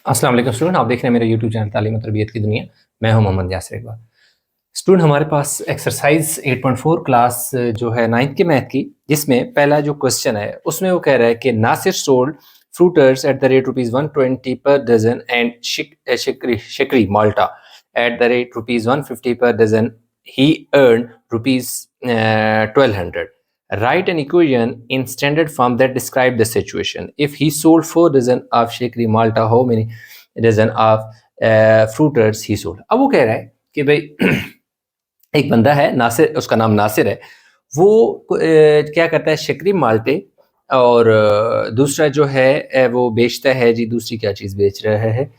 अस्सलाम वालेकुम स्टूडेंट, आप देख रहे हैं मेरे यूट्यूब चैनल तालीम और तरबियत की दुनिया। मैं हूं मोहम्मद यासिर इकबाल। स्टूडेंट, हमारे पास एक्सरसाइज 8.4 क्लास जो है 9th के मैथ की, जिसमें पहला जो क्वेश्चन है उसमें वो कह रहा है कि Nasir sold fruiters at the rate ₹120 per dozen and शिकरी माल्टा at the rate ₹150 per dozen. He earn ₹1200. Write an equation in standard form that describe the situation. If he sold 4 dozen of Shakri Malta, how many dozen of fruiters he sold? अब वो कह रहा है कि भाई एक बंदा है नासिर, उसका नाम नासिर है। वो क्या करता है, शक्री माल्टे और दूसरा जो है वो बेचता है जी। दूसरी क्या चीज़ बेच रहा है?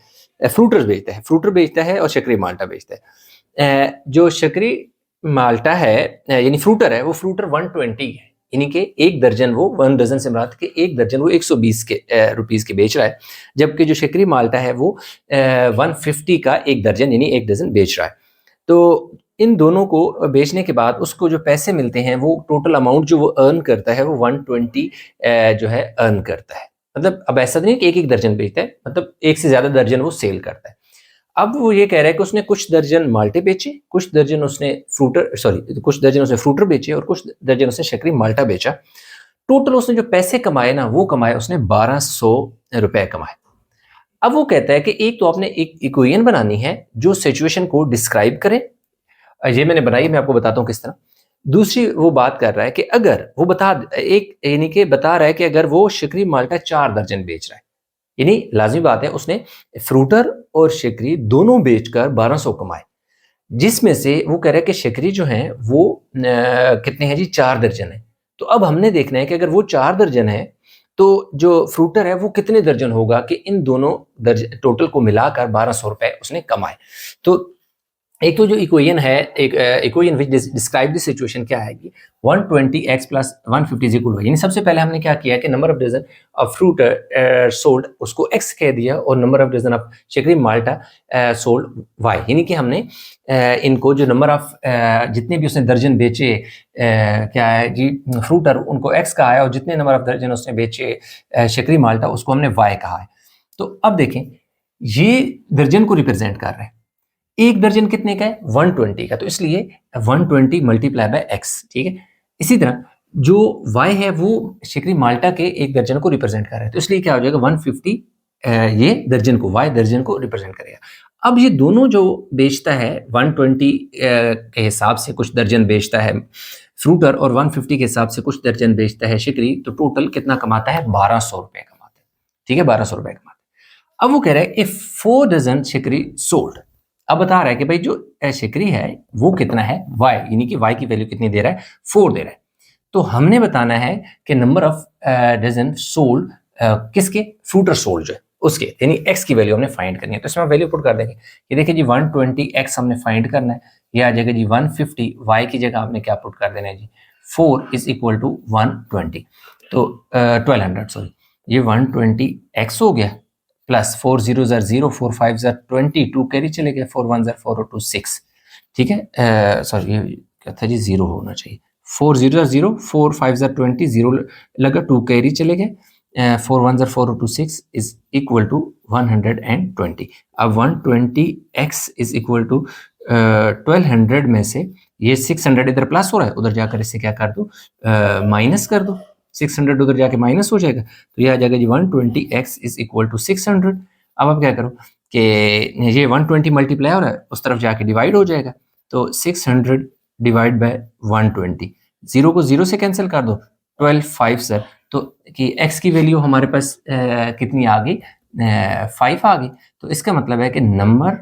फ्रूटर बेचता है और शक्री माल्टा बेचता है। जो शक्री माल्टा है यानी फ्रूटर है, वो फ्रूटर 120 है, यानी कि एक दर्जन वो 1 डजन से मुराद के एक दर्जन वो 120 के रुपीस के बेच रहा है, जबकि जो शक्री माल्टा है वो 150 का एक दर्जन यानी एक डजन बेच रहा है। तो इन दोनों को बेचने के बाद उसको जो पैसे मिलते हैं, वो टोटल अमाउंट जो वो अर्न करता है वो 120 जो है अर्न करता है। मतलब अब ऐसा नहीं कि एक एक दर्जन बेचता है, मतलब एक से ज़्यादा दर्जन वो सेल करता है। अब वो ये कह रहा है कि उसने कुछ दर्जन माल्टे बेचे, कुछ दर्जन उसने फ्रूटर बेचे और कुछ दर्जन उसने शक्री माल्टा बेचा। टोटल उसने जो पैसे कमाए ना, वो कमाए उसने 1200 रुपए कमाए। अब वो कहता है कि एक तो आपने एक इक्वेशन बनानी है जो सिचुएशन को डिस्क्राइब करे। ये मैंने बनाई, मैं आपको बताता हूँ किस तरह। दूसरी वो बात कर रहा है कि अगर वो बता रहा है कि अगर वो शक्री माल्टा 4 दर्जन बेच रहा है, यानी लाजमी बात है उसने फ्रूटर और शकरी दोनों बेचकर 1200 कमाए, जिसमें से वो कह रहा है कि शकरी जो है वो कितने हैं जी? 4 दर्जन है। तो अब हमने देखना है कि अगर वो 4 दर्जन है तो जो फ्रूटर है वो कितने दर्जन होगा कि इन दोनों टोटल को मिलाकर 1200 रुपए उसने कमाए। तो एक तो जो इक्वेशन है, एक equation which describe the situation क्या है कि 120x प्लस 150 इज इक्वल, यानी सबसे पहले हमने क्या किया कि number of dozen of fruit sold उसको x कह दिया और नंबर ऑफ डजन ऑफ शक्री माल्टा सोल्ड y, यानी कि हमने इनको जो नंबर ऑफ जितने भी उसने दर्जन बेचे क्या है जी फ्रूटर, उनको x कहा है, और जितने नंबर ऑफ दर्जन उसने बेचे शक्री माल्टा उसको हमने y कहा है। तो अब देखें, ये दर्जन को रिप्रेजेंट कर रहे हैं। एक दर्जन कितने का है? 120 का, तो इसलिए 120 मल्टीप्लाई बाय x, ठीक है। इसी तरह जो y है वो शक्री माल्टा के एक दर्जन को रिप्रेजेंट कर रहा है, तो इसलिए क्या हो जाएगा 150 ये दर्जन को, y दर्जन को रिप्रेजेंट करेगा। अब ये दोनों जो बेचता है 120 के हिसाब से कुछ दर्जन बेचता है फ्रूटर और 150 के हिसाब से कुछ दर्जन बेचता है शिकरी, तो टोटल कितना कमाता है? 1200 रुपए कमाता है, ठीक है, 1200 रुपए कमाता है। अब वो कह रहा है इफ 4 डजन शिकरी सोल्ड। अब बता रहा है कि भाई जो शिकरी है वो कितना है? y, यानी कि y की वैल्यू कितनी दे रहा है? 4 दे रहा है। तो हमने बताना है कि नंबर ऑफ डजन सोल्ड किसके? फ्रूटर सोल्ड जो है उसके, यानी x की वैल्यू हमने फाइंड करनी है। तो इसमें वैल्यू पुट कर देंगे। ये देखिए जी 120x हमने फाइंड करना है, ये आ जाएगा जी 150, y की जगह आपने क्या पुट कर देना है जी 4 इज इक्वल टू 120, तो 1200 सॉरी, ये 120x हो गया प्लस 4 0 0 4 5 20, 2 कैरी चले गए, 4 1 4 और 2 6, ठीक है। सॉरी ये क्या था जी, 0 होना चाहिए। 4 0 0 4 5 20, 0 लगा, 2 कैरी चले गए, 4 1 4 और 2 6 इज इक्वल टू 120। अब 120x इज इक्वल टू 1200 में से ये 600 इधर प्लस हो रहा है, उधर जाकर इससे क्या कर दो, माइनस कर दो। 600 उधर जाके माइनस हो जाएगा, तो ये आ जाएगा जी 120x इज इक्वल टू 600। अब आप क्या करो कि ये 120 मल्टीप्लाई हो रहा है, उस तरफ जाके डिवाइड हो जाएगा, तो 600 डिवाइड बाय 120, 0 को 0 से कैंसिल कर दो, 12 5 सर, तो कि x की वैल्यू हमारे पास कितनी आ गई? 5 आ गई। तो इसका मतलब है कि नंबर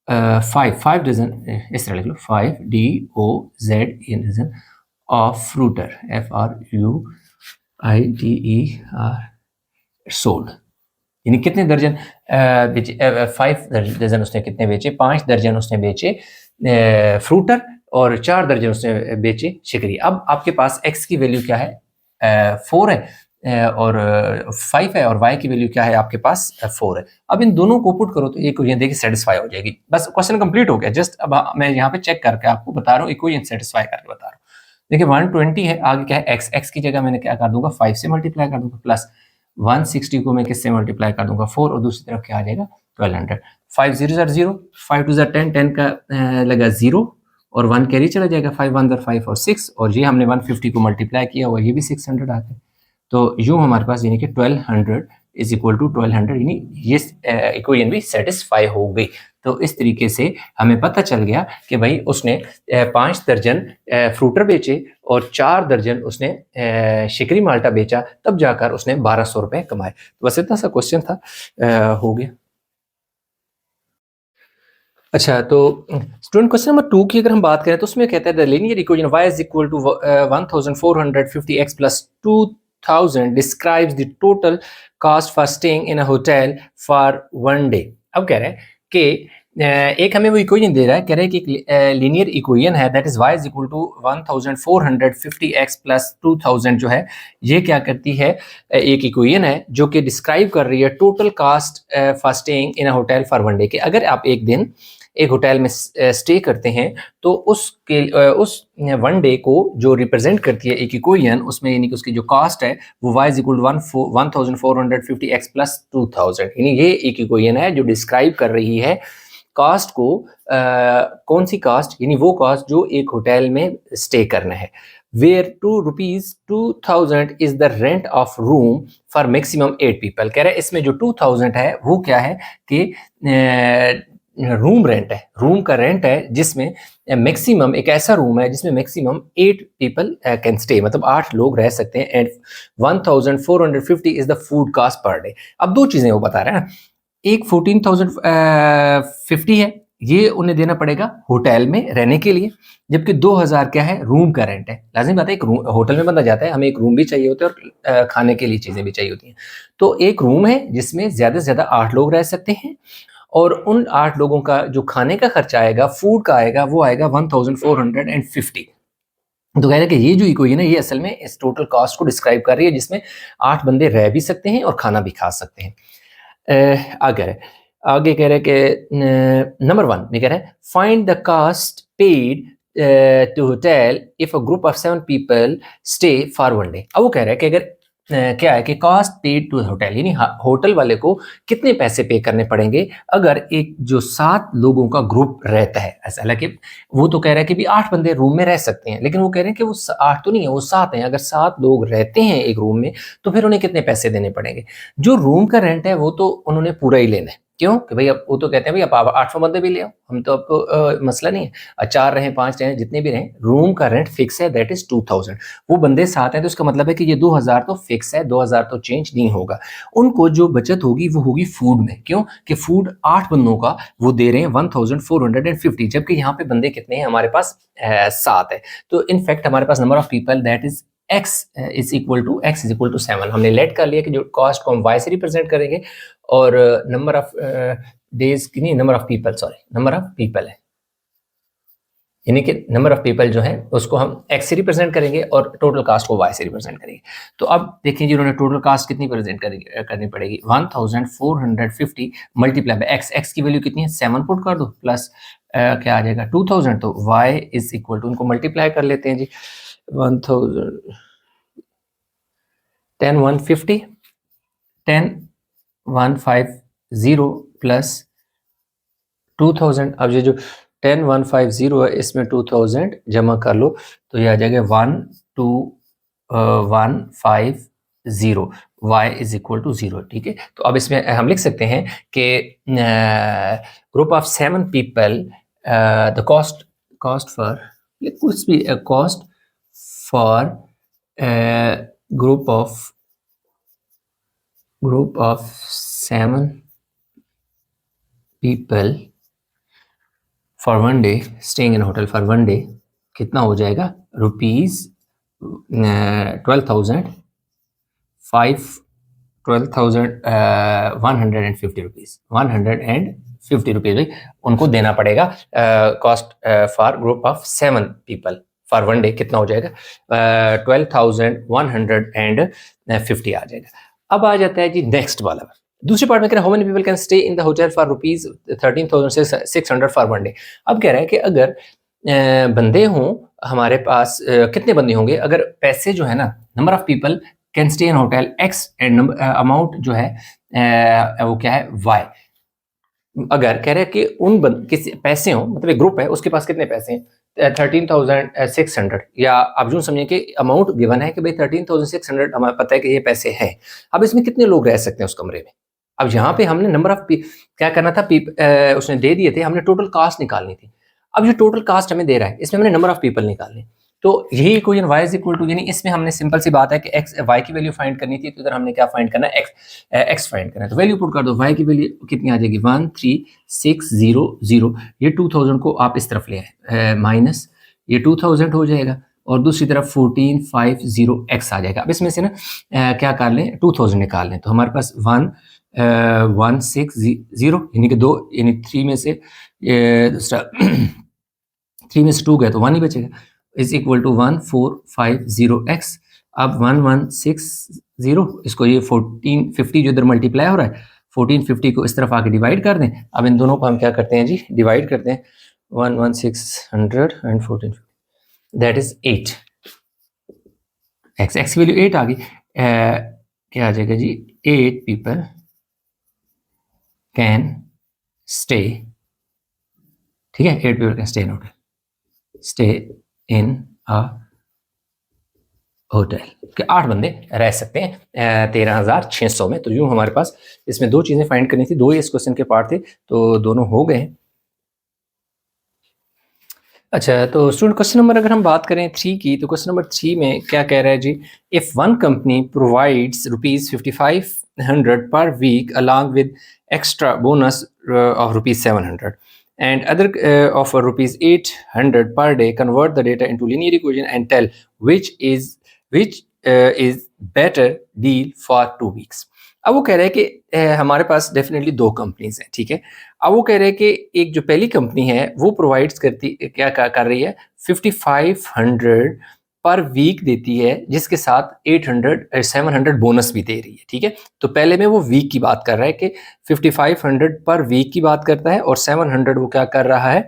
5 डजन, इस तरह लिख लो, 5 DOZN ऑफ फ्रूटर FRUITER सोल्ड, यानी कितने दर्जन बेचे? 5 दर्जन उसने कितने बेचे? 5 दर्जन उसने बेचे फ्रूटर और 4 दर्जन उसने बेचे शिकरी। अब आपके पास x की वैल्यू क्या है? 4 है और 5 है, और y की वैल्यू क्या है आपके पास? 4 है। अब इन दोनों को पुट करो तो इक्वेशन देखिए सेटिस्फाई हो जाएगी। बस क्वेश्चन कंप्लीट हो गया। जस्ट अब मैं यहाँ पे चेक करके आपको बता रहा हूँ, इक्वेशन सेटिस्फाई करके बता रहा हूँ। देखिए 120 है, आगे क्या है x, x की जगह मैंने क्या कर दूंगा 5 से मल्टीप्लाई कर दूंगा, प्लस 160 को मैं किससे मल्टीप्लाई कर दूंगा 4 और दूसरी तरफ क्या आ जाएगा 1200। 5 0 ज़र 0, 5 2 ज़र 10, 10 का लगा 0 और 1 कैरी चला जाएगा, 5 1 ज़र 5 और 6 और ये हमने 150 को मल्टीप्लाई किया और ये भी 600 आता है। तो यूँ हमारे पास यानी कि 1200 इज इक्वल टू 1200 यानी ये इक्वेशन भी सेटिस्फाई हो गई। तो इस तरीके से हमें पता चल गया कि भाई उसने 5 दर्जन फ्रूटर बेचे और 4 दर्जन उसने शिकरी माल्टा बेचा, तब जाकर उसने 1200 रुपये कमाए। तो बस इतना सा क्वेश्चन था, हो गया। अच्छा, तो स्टूडेंट क्वेश्चन नंबर 2 की अगर हम बात करें तो उसमें कहता है the linear equation y is equal to 1450x plus 2000 describes the total cost for staying in a hotel for 1 day. अब कह रहे हैं कि एक हमें वो इक्वेशन दे रहा है, कह रहे हैं कि लीनियर इक्वेशन है that is y is equal to 1450x plus 2000 जो है ये क्या करती है, एक इक्वेशन है जो कि डिस्क्राइब कर रही है total cost for staying in a hotel for 1 day. कि अगर आप एक दिन एक होटल में स्टे करते हैं तो उसके उस 1 डे को जो रिप्रेजेंट करती है एक इक्वेशन, उसमें यानी कि उसकी जो कॉस्ट है वो y is equal to 1450x plus 2000, यानी ये एक इक्वेशन है जो डिस्क्राइब कर रही है कॉस्ट को, कौन सी कॉस्ट, यानी वो कॉस्ट जो एक होटल में स्टे करना है। Where ₹2000 is the rent of room for maximum 8 people. कह रहे हैं इसमें जो 2000 है वो क्या है कि रूम रेंट है, रूम का रेंट है जिसमें मैक्सिमम, एक ऐसा रूम है जिसमें मैक्सिमम 8 पीपल कैन स्टे, मतलब 8 लोग रह सकते हैं। And 1450 is the food cost per day. अब दो चीजें वो बता रहे हैं, एक 14,050 है, ये उन्हें देना पड़ेगा होटल में रहने के लिए, जबकि 2000 क्या है, रूम का रेंट है। लाजिम बात है, एक होटल में बंदा जाता है, हमें एक रूम भी चाहिए होता है और खाने के लिए चीज़ें भी चाहिए होती हैं। तो एक रूम है जिसमें ज़्यादा से ज़्यादा 8 लोग रह सकते हैं और उन 8 लोगों का जो खाने का खर्चा आएगा, फूड का आएगा, वो आएगा 1450। तो कह रहे हैं कि ये जो इक्वेशन है ये असल में इस टोटल कॉस्ट को डिस्क्राइब कर रही है जिसमें 8 बंदे रह भी सकते हैं और खाना भी खा सकते हैं। आगे कह रहे हैं कि नंबर 1 में कह रहे हैं find the cost paid to hotel if a group of 7 people stay for 1 day. अब वो कह रहे हैं कि अगर क्या है कि कॉस्ट पेड टू होटल, यानी होटल वाले को कितने पैसे पे करने पड़ेंगे अगर एक जो 7 लोगों का ग्रुप रहता है। ऐसा, हालांकि वो तो कह रहा है कि भी 8 बंदे रूम में रह सकते हैं, लेकिन वो कह रहे हैं कि वो 8 तो नहीं है, वो 7 हैं। अगर 7 लोग रहते हैं एक रूम में तो फिर उन्हें कितने पैसे देने पड़ेंगे। जो रूम का रेंट है वो तो उन्होंने पूरा ही लेना है, क्यों कि भाई अब वो तो कहते हैं भाई आप 800 बंदे भी ले आओ, हम तो आपको मसला नहीं है, 4 रहें 5 रहें जितने भी रहें, रूम का रेंट फिक्स है, दैट इज 2000। वो बंदे 7 हैं तो इसका मतलब है कि ये 2000 तो फिक्स है, 2000 तो चेंज नहीं होगा। उनको जो बचत होगी वो होगी फूड में, क्यों कि फूड 8 बंदों का वो दे रहे हैं 1450, जबकि यहाँ पे बंदे कितने हैं हमारे पास 7 है। तो इनफैक्ट हमारे पास number of people that is x is equal to 7। हमने लेट कर लिया कि जो कॉस्ट को हम y से रिप्रेजेंट करेंगे और नंबर ऑफ डेज की नहीं, number of people, sorry number of people है, यानी कि नंबर ऑफ पीपल जो है उसको हम x से रिप्रेजेंट करेंगे और टोटल कास्ट को y से रिप्रेजेंट करेंगे। तो अब देखिए जी उन्होंने टोटल कास्ट कितनी प्रेजेंट करनी पड़ेगी, 1450 मल्टीप्लाई बाय x की वैल्यू कितनी है 7 पुट कर दो प्लस क्या आ जाएगा 2000, तो y इज इक्वल टू, उनको मल्टीप्लाई कर लेते हैं जी, 1000 10150 10150 प्लस 2000। अब ये जो 10150 है इसमें 2000 जमा कर लो तो ये आ जाएगा 12150, y इज इक्वल टू 0। ठीक है, तो अब इसमें हम लिख सकते हैं कि group of 7 people, the cost for कुछ भी cost for group of 7 people for 1 day staying in hotel for 1 day कितना हो जाएगा, रुपीज 12,150 रुपीज, 150 रुपीज भाई उनको देना पड़ेगा cost for group of 7 people for 1 day. कितना हो जाएगा 12,150 आ जाएगा। अब आ जाता है जी नेक्स्ट वाला, दूसरे पार्ट में कह रहा है how many people can stay in the hotel for rupees 13,600 for 1 day. अब कह रहा है कि अगर बंदे हों हमारे पास, कितने बंदे होंगे, अगर पैसे जो है ना, number of people can stay in hotel x and amount जो है वो क्या है y। अगर कह रहे हैं कि किसी पैसे हो, मतलब एक ग्रुप है उसके पास कितने पैसे हैं 13,600, या आप यूँ समझिए कि अमाउंट गिवन है कि भाई 13,600 हमें पता है कि ये पैसे हैं। अब इसमें कितने लोग रह सकते हैं उस कमरे में। अब यहाँ पे हमने नंबर ऑफ क्या करना था, उसने दे दिए थे, हमने टोटल कास्ट निकालनी थी। अब ये टोटल कास्ट हमें दे रहा है, इसमें हमने नंबर ऑफ पीपल निकालने। तो यही equation y is equal to, यानी इसमें हमने सिंपल सी बात है कि x y की वैल्यू फाइंड करनी थी, तो इधर हमने क्या फाइंड करना है, x फाइंड करना है। तो वैल्यू पुट कर दो, y की वैल्यू कितनी आ जाएगी 13600। ये 2000 को आप इस तरफ ले आए माइनस, ये 2000 हो जाएगा और दूसरी तरफ 1450x आ जाएगा। अब इसमें से ना क्या कर लें, 2000 निकाल लें, तो हमारे पास 160 यानी कि 2, यानी 3 में से दूसरा 3 में से 2 गया तो 1 ही बचेगा, इज इक्वल टू 1450x। अब 1160, इसको ये 1450 जो इधर मल्टीप्लाई हो रहा है, 1450 को इस तरफ आके डिवाइड कर दें। अब इन दोनों को हम क्या करते हैं जी, डिवाइड करते हैं, 11600 एंड 1450, दैट इज 8। x की वैल्यू 8 आ गई, क्या आ जाएगा जी, 8 पीपल कैन स्टे, ठीक है, 8 people can stay in hotel, stay in a hotel के 8 बंदे रह सकते हैं 13,600 में। तो यूं हमारे पास इसमें 2 चीजें फाइंड करनी थी, 2 ही इस क्वेश्चन के पार्ट थे, तो दोनों हो गए। अच्छा, तो स्टूडेंट क्वेश्चन नंबर अगर हम बात करें 3 की, तो क्वेश्चन नंबर 3 में क्या कह रहा है जी, if one company provides ₹5500 per week along with extra bonus of ₹700 and other offer ₹800 per day, convert the data into linear equation and tell which is better deal for 2 weeks। अब वो कह रहे हैं कि हमारे पास डेफिनेटली 2 कंपनीज हैं, ठीक है। अब वो कह रहे हैं कि एक जो पहली कंपनी है वो प्रोवाइड्स करती क्या कर रही है, 5500 पर वीक देती है, जिसके साथ 700 बोनस भी दे रही है, ठीक है। तो पहले में वो वीक की बात कर रहा है कि 5500 पर वीक की बात करता है और 700 वो क्या कर रहा है,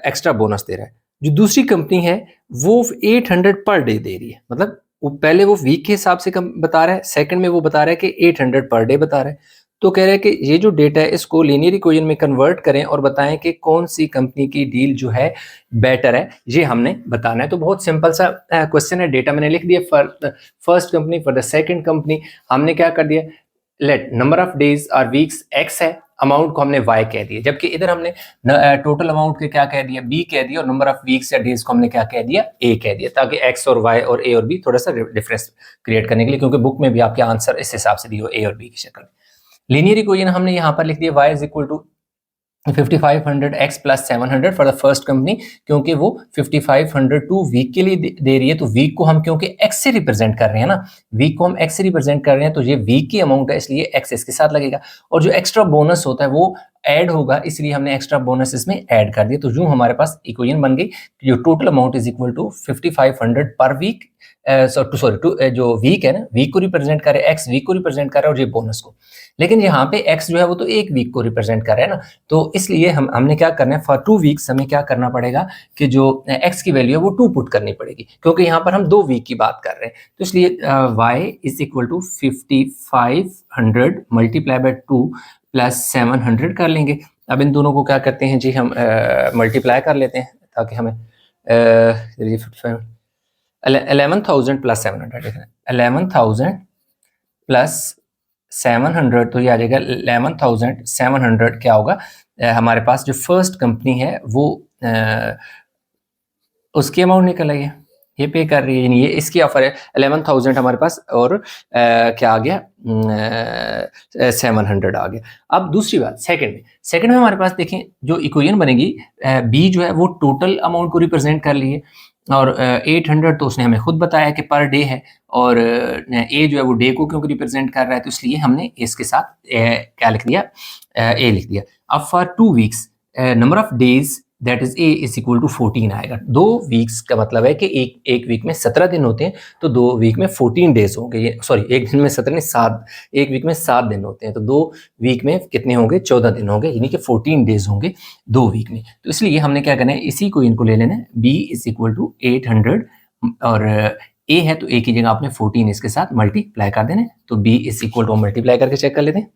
एक्स्ट्रा बोनस दे रहा है। जो दूसरी कंपनी है वो 800 पर डे दे रही है, मतलब वो पहले वो वीक के हिसाब से कम बता रहा है, सेकंड में वो बता रहा है कि 800 पर डे बता रहा है। तो कह रहे हैं कि ये जो डेटा है इसको लीनियर इक्वेशन में कन्वर्ट करें और बताएं कि कौन सी कंपनी की डील जो है बेटर है, ये हमने बताना है। तो बहुत सिंपल सा क्वेश्चन है, डेटा मैंने लिख दिया for the first company, for the second company हमने क्या कर दिया, लेट नंबर ऑफ डेज और वीक्स x है, अमाउंट को हमने y कह दिया, जबकि इधर हमने टोटल अमाउंट के क्या कह दिया, b कह दिया, और नंबर ऑफ वीक्स या डेज को हमने क्या कह दिया, a कह दिया, ताकि x और y और a और b थोड़ा सा डिफरेंस क्रिएट करने के लिए, क्योंकि बुक में भी आपके आंसर इस हिसाब से दिए हो a और b की शक्ल में। लीनियर इक्वेशन हमने यहाँ पर लिख दिया y is equal to 5500x plus 700 for the first company, क्योंकि वो 5500 टू वीक के लिए दे रही है, तो वीक को हम क्योंकि x से रिप्रेजेंट कर रहे हैं ना, वीक को हम x से रिप्रेजेंट कर रहे हैं, तो ये वीक की अमाउंट है, इसलिए x इसके साथ लगेगा, और जो एक्स्ट्रा बोनस होता है वो ऐड होगा, इसलिए हमने एक्स्ट्रा बोनस इसमें ऐड कर दिया। तो यूं हमारे पास इक्वेशन बन गई, जो total amount is equal to 5500 per week, जो वीक है ना, वीक को रिप्रेजेंट कर रहे हैं, एक्स वीक को रिप्रेजेंट कर रहा है और ये बोनस को, लेकिन यहाँ पे एक्स जो है वो तो एक वीक को रिप्रेजेंट कर रहा है ना, तो इसलिए हमने क्या करना है, फॉर 2 वीक्स हमें क्या करना पड़ेगा कि जो एक्स की वैल्यू है वो 2 पुट करनी पड़ेगी, क्योंकि यहाँ पर हम 2 वीक की बात कर रहे हैं। तो इसलिए y is equal to 5500 multiply by 2 plus 700 कर लेंगे। अब इन दोनों को क्या करते हैं जी, हम मल्टीप्लाई कर लेते हैं, ताकि हमें 11,000 प्लस 700, 11,000 प्लस 700, तो ये आ जाएगा 11,700 क्या होगा, हमारे पास जो फर्स्ट कंपनी है वो उसकी अमाउंट निकल आई है, ये पे कर रही है, यानी ये इसकी ऑफर है 11,000 हमारे पास, और क्या आ गया 700 आ गया। अब दूसरी बात सेकंड में हमारे पास देखें जो इक्वेशन बनेगी, बी जो है वो टोटल अमाउंट को रिप्रेजेंट कर लिए, और 800 तो उसने हमें खुद बताया कि पर डे है, और ए जो है वो डे को क्योंकि रिप्रेजेंट कर रहा है, तो इसलिए हमने इसके साथ क्या लिख दिया, ए लिख दिया। अब for 2 weeks number of days that is a is equal to 14 आएगा। 2 वीक्स का मतलब है कि एक वीक में 17 दिन होते हैं, तो 2 वीक में 14 डेज होंगे, सॉरी एक दिन में 17 नहीं 7, एक वीक में 7 दिन होते हैं, तो 2 वीक में कितने होंगे, 14 दिन होंगे, यानी कि 14 डेज होंगे 2 वीक में। तो इसलिए हमने क्या करना है, इसी को इनको ले लेना है, b इज इक्वल टू 800 और ए है तो ए की जगह आपने 14 इसके साथ मल्टीप्लाई कर देना, तो b is equal to multiply करके चेक कर लेते हैं।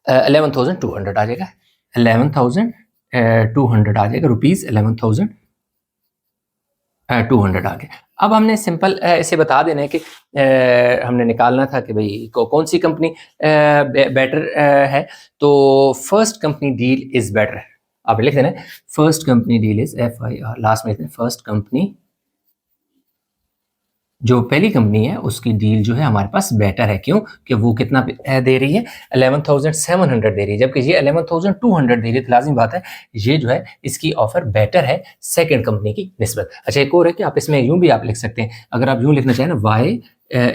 11,200 आ जाएगा, 11,200 आ जाएगा रुपीज, 11,200 आ गया। अब हमने सिंपल इसे बता देना है कि हमने निकालना था कि भाई कौन सी कंपनी बेटर है, तो first company deal is better. आप लिख देना first company deal is FIR, last में फर्स्ट कंपनी, जो पहली कंपनी है उसकी डील जो है हमारे पास बेटर है। क्यों? कि वो कितना दे रही है, 11,700 दे रही है, जबकि ये 11,200 दे रही है। तो लाजिम बात है ये जो है इसकी ऑफर बेटर है सेकंड कंपनी की निस्बत। अच्छा, एक और है कि आप इसमें यूं भी आप लिख सकते हैं, अगर आप यूं लिखना चाहें ना, y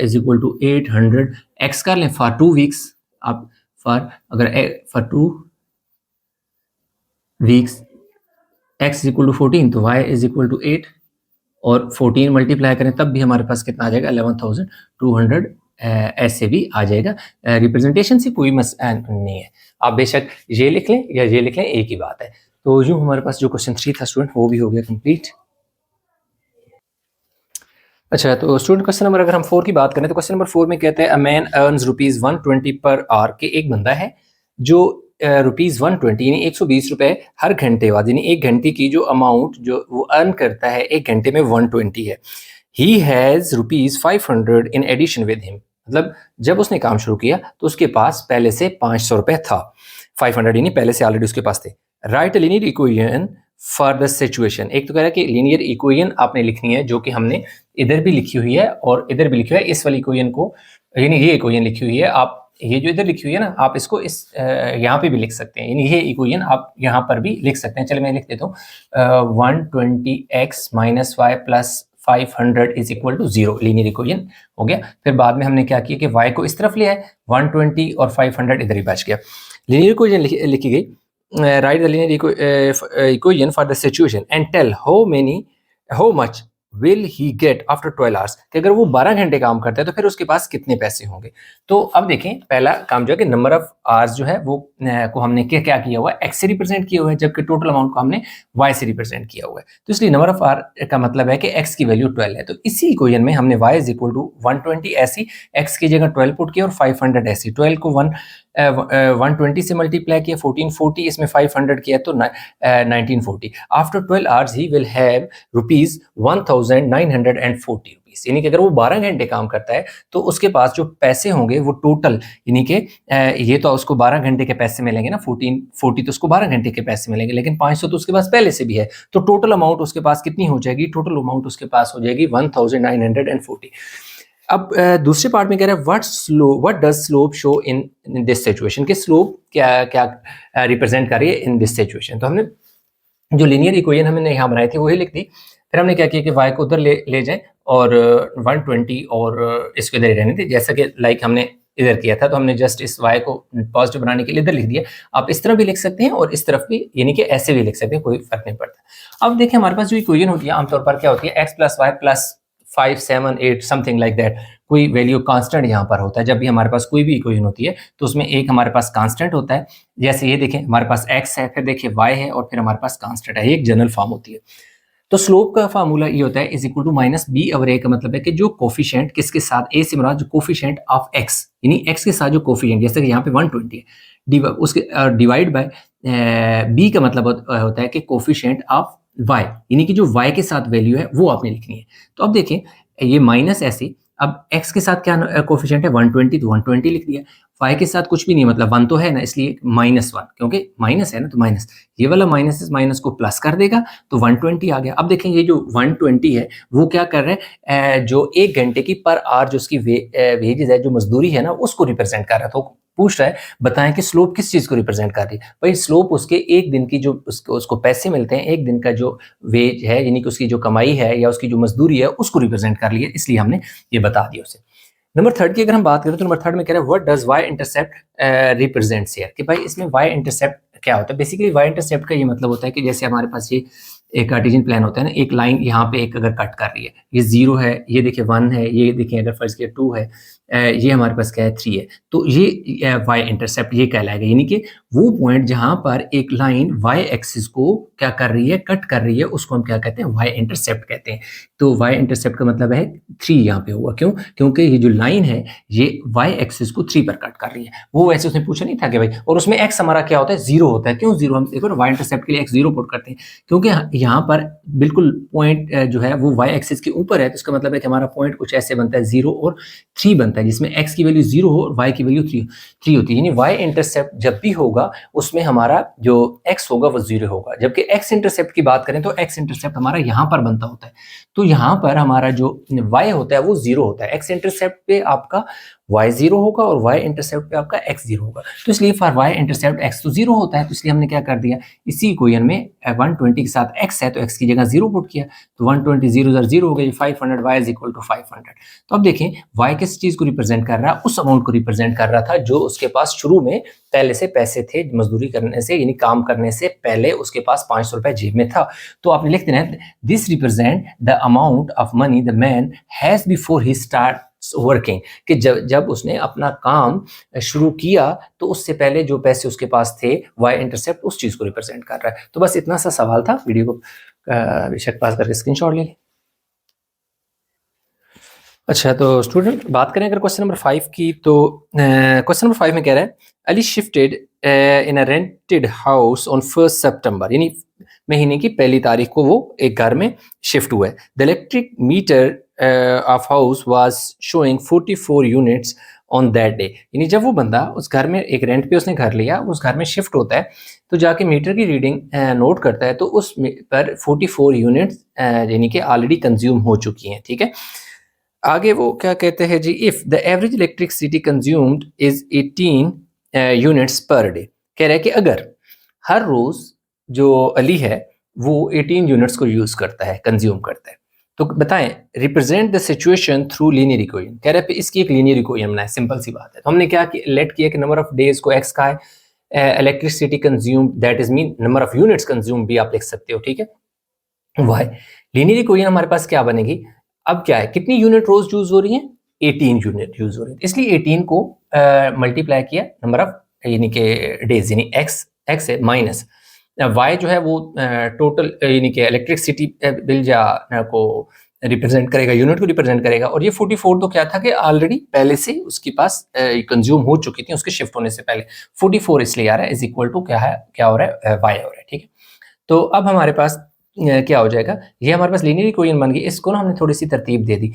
is equal to 800 x कर लें फॉर 2 वीक्स, आप for 2 weeks x is equal to 14, तो y इज इक्वल टू 8 और 14 मल्टीप्लाई करें तब भी हमारे पास कितना आ जाएगा, 11,200 ऐसे भी आ जाएगा। रिप्रेजेंटेशन से कोई मसला नहीं है, आप बेशक ये लिख लें या ये लिख लें, एक ही बात है। तो यूँ हमारे पास जो क्वेश्चन 3 था स्टूडेंट वो भी हो गया कंप्लीट। अच्छा, तो स्टूडेंट क्वेश्चन नंबर अगर हम 4 की बात करें तो क्वेश्चन नंबर 4 में कहते हैं a man earns ₹120 per hour, के एक बंदा है जो ₹120 यानी 120 रुपए हर घंटे बाद, यानी एक घंटे की जो अमाउंट जो वो अर्न करता है एक घंटे में 120 है। He has ₹500 in addition with him, मतलब जब उसने काम शुरू किया तो उसके पास पहले से 500 रुपए था, 500 यानी पहले से ऑलरेडी उसके पास थे। Right a linear equation for the situation, एक तो कह रहा है कि लीनियर इक्वेशन आपने लिखनी है जो कि हमने इधर भी लिखी हुई है और इधर भी लिखी हुई है, इस वाली इक्वेशन को, यानी ये इक्वेशन लिखी हुई है, आप ये जो इधर लिखी हुई है ना, आप इसको इस यहाँ पे भी लिख सकते हैं, यानी ये इक्वेशन आप यहाँ पर भी लिख सकते हैं। चलिए मैं लिख देता हूँ 120x minus y plus 500 is equal to 0, linear equation हो गया। फिर बाद में हमने क्या किया कि y को इस तरफ लिया है, 120 और 500 इधर ही बच गया। लीनियर इक्वेशन लिखी गई, write the linear equation for the situation and tell how much will he get after 12 hours, कि अगर वो 12 घंटे काम करता है तो फिर उसके पास कितने पैसे होंगे। तो अब देखें पहला काम जो है कि नंबर ऑफ आवर्स जो है वो को हमने क्या किया हुआ है, x से रिप्रेजेंट किया हुआ है, जबकि टोटल अमाउंट को हमने y से रिप्रेजेंट किया हुआ है। तो इसलिए नंबर ऑफ आवर का मतलब है कि x की वैल्यू 12 है, तो इसी इक्वेशन में हमने y इज इक्वल टू 120 ऐसी x की जगह 12 पुट किया और 500 ऐसी, 12 को 120 से मल्टीप्लाई किया, 1440 इसमें 500 किया तो 1940। After 12 hours he will have ₹1940, यानी कि अगर वो 12 घंटे काम करता है तो उसके पास जो पैसे होंगे वो टोटल, यानी कि ये तो उसको 12 घंटे के पैसे मिलेंगे ना, 1440 तो उसको 12 घंटे के पैसे मिलेंगे, लेकिन 500 तो उसके पास पहले से भी है, तो टोटल अमाउंट उसके पास कितनी हो जाएगी, टोटल अमाउंट उसके पास हो जाएगी 1940। अब दूसरे पार्ट में कह रहा है what does slope show in this situation, के स्लोप क्या रिप्रेजेंट कर रही है इन दिस सिचुएशन। तो हमने जो लीनियर इक्वेशन हमने यहाँ बनाई थी वही लिख दी, फिर हमने क्या किया कि y को उधर ले जाए और 120 और इसको इधर ही रहने थे, जैसा कि लाइक हमने इधर किया था। तो हमने जस्ट इस y को पॉजिटिव बनाने के लिए इधर लिख दिया। आप इस तरफ भी लिख सकते हैं और इस तरफ भी, यानी कि ऐसे भी लिख सकते हैं, कोई फर्क नहीं पड़ता। अब देखिए हमारे पास जो इक्वेशन होती है आमतौर पर क्या होती है, x plus y plus 5, 7, 8 something like that, कोई वैल्यू कांस्टेंट यहाँ पर होता है। जब भी हमारे पास कोई भी इक्वेशन होती है तो उसमें एक हमारे पास कांस्टेंट होता है, जैसे ये देखें हमारे पास x है, फिर देखिए y है और फिर हमारे पास कांस्टेंट है, एक जनरल फॉर्म होती है। तो स्लोप का फार्मूला ये होता है is equal to minus B over A, का मतलब है कि जो कोफिशिएंट किसके साथ, ए से मुराद जो कोफिशिएंट ऑफ x, यानी x के साथ जो कोफिशिएंट, जैसे कि यहाँ पे 120 है, उसके डिवाइड बाय बी का मतलब होता है कि कोफिशिएंट ऑफ y, यानी कि जो y के साथ वैल्यू है वो आपने लिखनी है। तो अब देखें ये माइनस ऐसे, अब x के साथ क्या कोफिशिएंट है 120, तो 120 लिख दिया, y के साथ कुछ भी नहीं, मतलब 1 तो है ना, इसलिए -1, क्योंकि माइनस है ना तो माइनस, ये वाला माइनस इस माइनस को प्लस कर देगा तो 120 आ गया। अब देखें ये जो 120 है वो क्या कर रहा है, जो एक घंटे की पर आवर जो उसकी वेजेस है, जो मजदूरी है ना, उसको रिप्रेजेंट कर रहा है। तो पूछ रहा है बताएं कि स्लोप किस चीज को रिप्रेजेंट कर रही है। भाई स्लोप उसके एक दिन की जो उसको पैसे मिलते हैं, एक दिन का जो वेज है, यानी कि उसकी जो कमाई है या उसकी जो मजदूरी है उसको रिप्रेजेंट कर लिया, इसलिए हमने ये बता दिया उसे। नंबर 3 की अगर हम बात करें तो नंबर 3 में कह रहे हैं what does y intercept represents here, कि भाई इसमें वाई इंटरसेप्ट क्या होता है। बेसिकली वाई इंटरसेप्ट का ये मतलब होता है कि जैसे हमारे पास ये एक कार्टेशियन प्लान होता है ना, एक लाइन यहाँ पे एक अगर कट कर रही है, ये 0 है, ये देखिए 1 है, ये देखिए अगर फर्ज किया 2 है, ये हमारे पास क्या है 3 है, तो ये वाई इंटरसेप्ट ये कहलाएगा, यानी कि वो पॉइंट जहाँ पर एक लाइन वाई एक्सिस को क्या कर रही है, कट कर रही है, उसको हम क्या कहते हैं, वाई इंटरसेप्ट कहते हैं। तो वाई इंटरसेप्ट का मतलब है 3 यहाँ पे हुआ, क्यों, क्योंकि ये जो लाइन है ये वाई एक्सिस को 3 पर कट कर रही है। वो वैसे उसने पूछा नहीं था कि भाई, और उसमें एक्स हमारा क्या होता है, 0 होता है। क्यों 0, हम देखो ना वाई इंटरसेप्ट के लिए एक्स 0 पुट करते हैं, क्योंकि यहाँ पर बिल्कुल पॉइंट जो है वो वाई एक्सिस के ऊपर है, तो इसका मतलब है कि हमारा पॉइंट कुछ ऐसे बनता है 0 और 3 बनता है, जिसमें एक्स की वैल्यू 0 हो और वाई की वैल्यू 3 होती है। यानी वाई इंटरसेप्ट जब भी होगा उसमें हमारा जो एक्स होगा वो 0 होगा। जबकि एक्स इंटरसेप्ट की बात करें तो एक्स इंटरसेप्ट हमारा यहाँ पर बनता होता है, तो यहाँ पर हमारा जो y होता है वो 0 होता है। एक्स इंटरसेप्ट पे आपका y 0 होगा और y इंटरसेप्ट पे आपका x 0 होगा, तो इसलिए फॉर y इंटरसेप्ट x तो 0 होता है, तो इसलिए हमने क्या कर दिया, इसी इक्वेशन में 120 के साथ x है तो x की जगह 0 पुट किया, तो 120 0 0 हो गई, 500 y इज इक्वल टू 500। तो अब देखें y किस चीज को रिप्रेजेंट कर रहा है, उस अमाउंट को रिप्रेजेंट कर रहा था जो उसके पास शुरू में पहले से पैसे थे, मजदूरी करने से यानी काम करने से पहले उसके पास 500 रुपए जेब में था। तो आपने लिख देना है this represent the amount of money the man has before he start working, कि जब उसने अपना काम शुरू किया तो उससे पहले जो पैसे उसके पास थे, वाई इंटरसेप्ट उस चीज को रिप्रेजेंट कर रहा है। तो बस इतना सा सवाल था, वीडियो को बेशक पास करके स्क्रीनशॉट ले लें। अच्छा, तो स्टूडेंट बात करें अगर क्वेश्चन नंबर 5 की, तो क्वेश्चन नंबर 5 में कह रहा है Ali shifted in a rented house on 1 सितंबर, यानी महीने की 1 तारीख को वो एक घर में शिफ्ट हुआ है। The electric meter of house was showing 44 units on that day, यानी जब वो बंदा उस घर में एक रेंट पे उसने घर लिया, उस घर में शिफ्ट होता है, तो जाके मीटर की रीडिंग नोट करता है, तो उस पर 44 यूनिट्स यानी कि ऑलरेडी कंज्यूम हो चुकी हैं। ठीक है, आगे वो क्या कहते हैं जी, if the average electricity consumed is 18 units per day, कह रहा है कि अगर हर रोज जो अली है वो 18 यूनिट्स को यूज करता है, कंज्यूम करता है, तो बताएं represent the situation through linear equation. कह रहे हैं इसकी एक लीनियर इक्वेशन बनाए, सिंपल सी बात है। तो हमने क्या लेट किया कि नंबर ऑफ डेज को एक्स का है, electricity consume that is mean number of units consume भी आप लिख सकते हो। ठीक है, वाई लीनियर इक्वेशन हमारे पास क्या बनेगी, अब क्या है, कितनी यूनिट रोज यूज हो रही है, 18 यूनिट यूज हो रही है, इसलिए 18 को मल्टीप्लाई किया नंबर ऑफ यानी कि डेज, यानी एक्स है माइनस वाई जो है वो टोटल यानी कि इलेक्ट्रिसिटी बिल या को रिप्रेजेंट करेगा, यूनिट को रिप्रेजेंट करेगा। और ये 44 तो क्या था कि ऑलरेडी पहले से उसके पास कंज्यूम हो चुकी थी उसके शिफ्ट होने से पहले, 44 इसलिए आ रहा है इज इक्वल टू क्या है, क्या हो रहा है, वाई हो रहा है। ठीक है, तो अब हमारे पास क्या हो जाएगा, ये हमारे पास लीनियर इक्वेशन बन गई। इसको ना हमने थोड़ी सी तरतीब दे दी,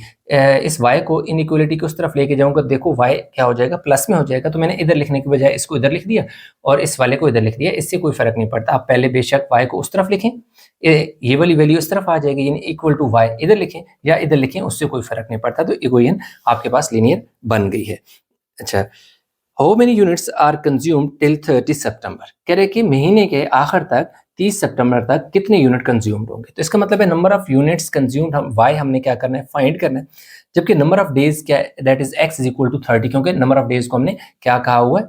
इस y को इनइक्वालिटी को उस तरफ लेके जाऊंगा, देखो y क्या हो जाएगा, प्लस में हो जाएगा, तो मैंने इधर लिखने के बजाय इसको इधर लिख दिया और इस वाले को इधर लिख दिया, इससे कोई फर्क नहीं पड़ता। आप पहले बेशक y को उस तरफ लिखें, ये वाली वैल्यू उस तरफ आ जाएगी, यानी इक्वल टू y इधर लिखें या इधर लिखें, उससे कोई फर्क नहीं पड़ता। तो इक्वेशन आपके पास लीनियर बन गई है। अच्छा, how many units are consume till 30 सितंबर, कह रहे कि महीने के आखिर तक 30 सितंबर तक कितने यूनिट कंज्यूम्ड होंगे। तो इसका मतलब है नंबर ऑफ यूनिट्स कंज्यूम्ड हम वाई हमने क्या करना है, फाइंड करना है, जबकि नंबर ऑफ डेज क्या है, that is x is equal to 30, क्योंकि नंबर ऑफ डेज को हमने क्या कहा हुआ है,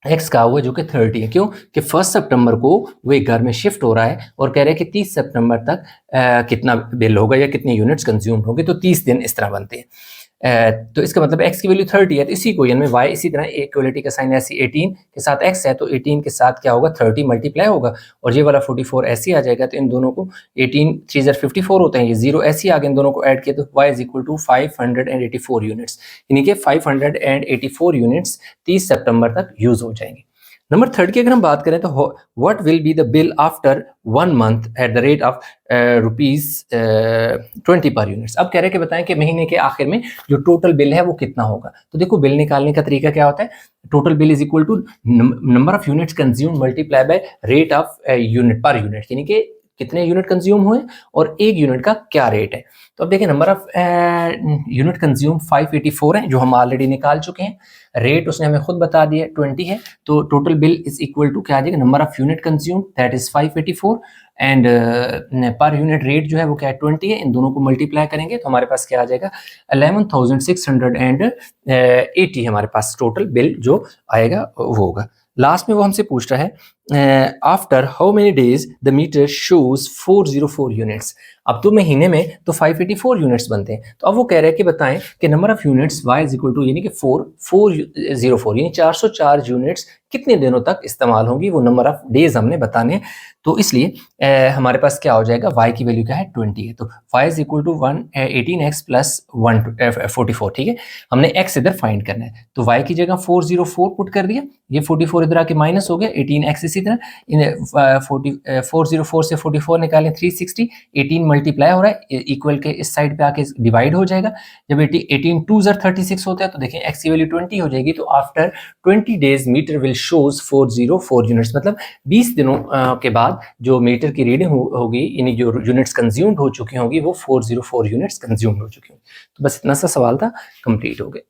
एक्स कहा हुआ है, जो कि 30 है। क्यों कि 1 सितंबर को वो एक घर में शिफ्ट हो रहा है और कह रहे हैं कि 30 सितंबर तक कितना बिल होगा या कितने यूनिट्स कंज्यूम्ड होंगे, तो 30 दिन इस तरह बनते हैं। तो इसका मतलब x की वैल्यू 30 है, तो इसी इक्वेशन में y इसी तरह इक्वलिटी का साइन ऐसी 18 के साथ x है, तो 18 के साथ क्या होगा, 30 मल्टीप्लाई होगा और ये वाला 44 ऐसे आ जाएगा। तो इन दोनों को 18 3 54 होते हैं, ये 0 ऐसे आ गए, इन दोनों को ऐड किया तो y is equal to 584 units, यानी कि 584 यूनिट्स 30 सितंबर तक यूज हो जाएंगे। नंबर 3 की अगर हम बात करें तो what will be the bill after 1 month eight the rate of ₹20 पर यूनिट्स। अब कह रहे हैं कि बताएं कि महीने के आखिर में जो टोटल बिल है वो कितना होगा। तो देखो बिल निकालने का तरीका क्या होता है, total bill is equal to number of units consume multiply by rate of unit per unit, यानी कि कितने यूनिट कंज्यूम हुए और एक यूनिट का क्या रेट है। तो अब देखिए नंबर ऑफ यूनिट कंज्यूम 584 है, जो हम ऑलरेडी निकाल चुके हैं, रेट उसने हमें खुद बता दिया 20 है, तो total bill is equal to क्या आ जाएगा, number of unit consume that is 584 and per unit rate जो है वो क्या है 20 है, इन दोनों को मल्टीप्लाई करेंगे तो हमारे पास क्या आ जाएगा 11,680 हमारे पास टोटल बिल जो आएगा वो होगा। लास्ट में वो हमसे पूछ रहा है after how many days the meter shows 404 units. अब तो महीने में तो 584 यूनिट्स बनते हैं, तो अब वो कह रहे हैं कि बताएं कि number of units y is equal to यानी कि 404 यानी 404 यूनिट्स कितने दिनों तक इस्तेमाल होंगी, वो नंबर ऑफ डेज हमने बताने हैं। तो इसलिए हमारे पास क्या हो जाएगा, y की वैल्यू क्या है 20 है, तो y is equal to 18x plus 44। ठीक है, हमने x इधर फाइंड करना है, तो y की जगह 404 पुट कर दिया, ये 44 इधर आके माइनस हो गया, 18x इसी तरह इन 404 से 44 निकालें 360, 18 मल्टीप्लाई हो रहा है इक्वल के इस साइड पे आके डिवाइड हो जाएगा। जब 18 2 36 होता है तो देखें x की वैल्यू 20 हो जाएगी, तो after 20 days meter will shows 404 units, मतलब 20 दिनों के बाद जो मीटर की रीडिंग होगी यानी जो यूनिट्स कंज्यूम्ड हो चुकी होंगी वो 404 यूनिट्स कंज्यूम्ड हो चुकी होंगी। तो बस इतना सा सवाल था, कंप्लीट हो गया।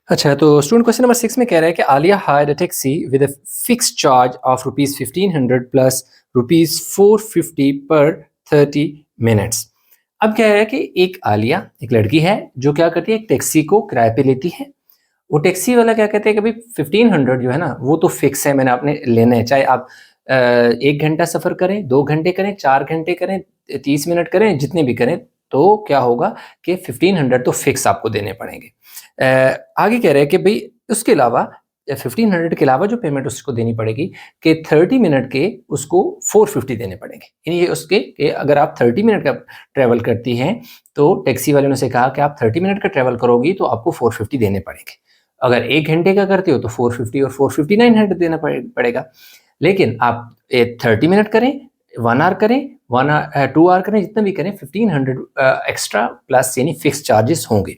अच्छा, तो स्टूडेंट क्वेश्चन नंबर 6 में कह रहा है कि Alia hired a taxi with a fixed charge of ₹1500 plus ₹450 पर 30 मिनट्स। अब क्या है कि एक आलिया एक लड़की है जो क्या करती है, एक टैक्सी को किराए पे लेती है। वो टैक्सी वाला क्या कहते हैं कि भाई 1500 जो है ना वो तो फिक्स है, मैंने आपने लेना है, चाहे आप 1 घंटा सफ़र करें, 2 घंटे करें, 4 घंटे करें, 30 मिनट करें, जितने भी करें, तो क्या होगा कि 1500 तो फिक्स आपको देने पड़ेंगे। आगे कह रहे हैं कि भाई उसके अलावा 1500 के अलावा जो पेमेंट उसको देनी पड़ेगी कि 30 मिनट के उसको 450 देने पड़ेंगे, यानी ये उसके कि अगर आप 30 मिनट का ट्रैवल करती हैं तो टैक्सी वाले ने से कहा कि आप 30 मिनट का ट्रैवल करोगी तो आपको 450 देने पड़ेंगे, अगर 1 घंटे का करते हो तो 450 और 450 900 देना पड़ेगा। लेकिन आप 30 मिनट करें, 1 आवर करें, 2 आवर करें, जितना भी करें 1500 एक्स्ट्रा प्लस यानी फिक्स चार्जेस होंगे।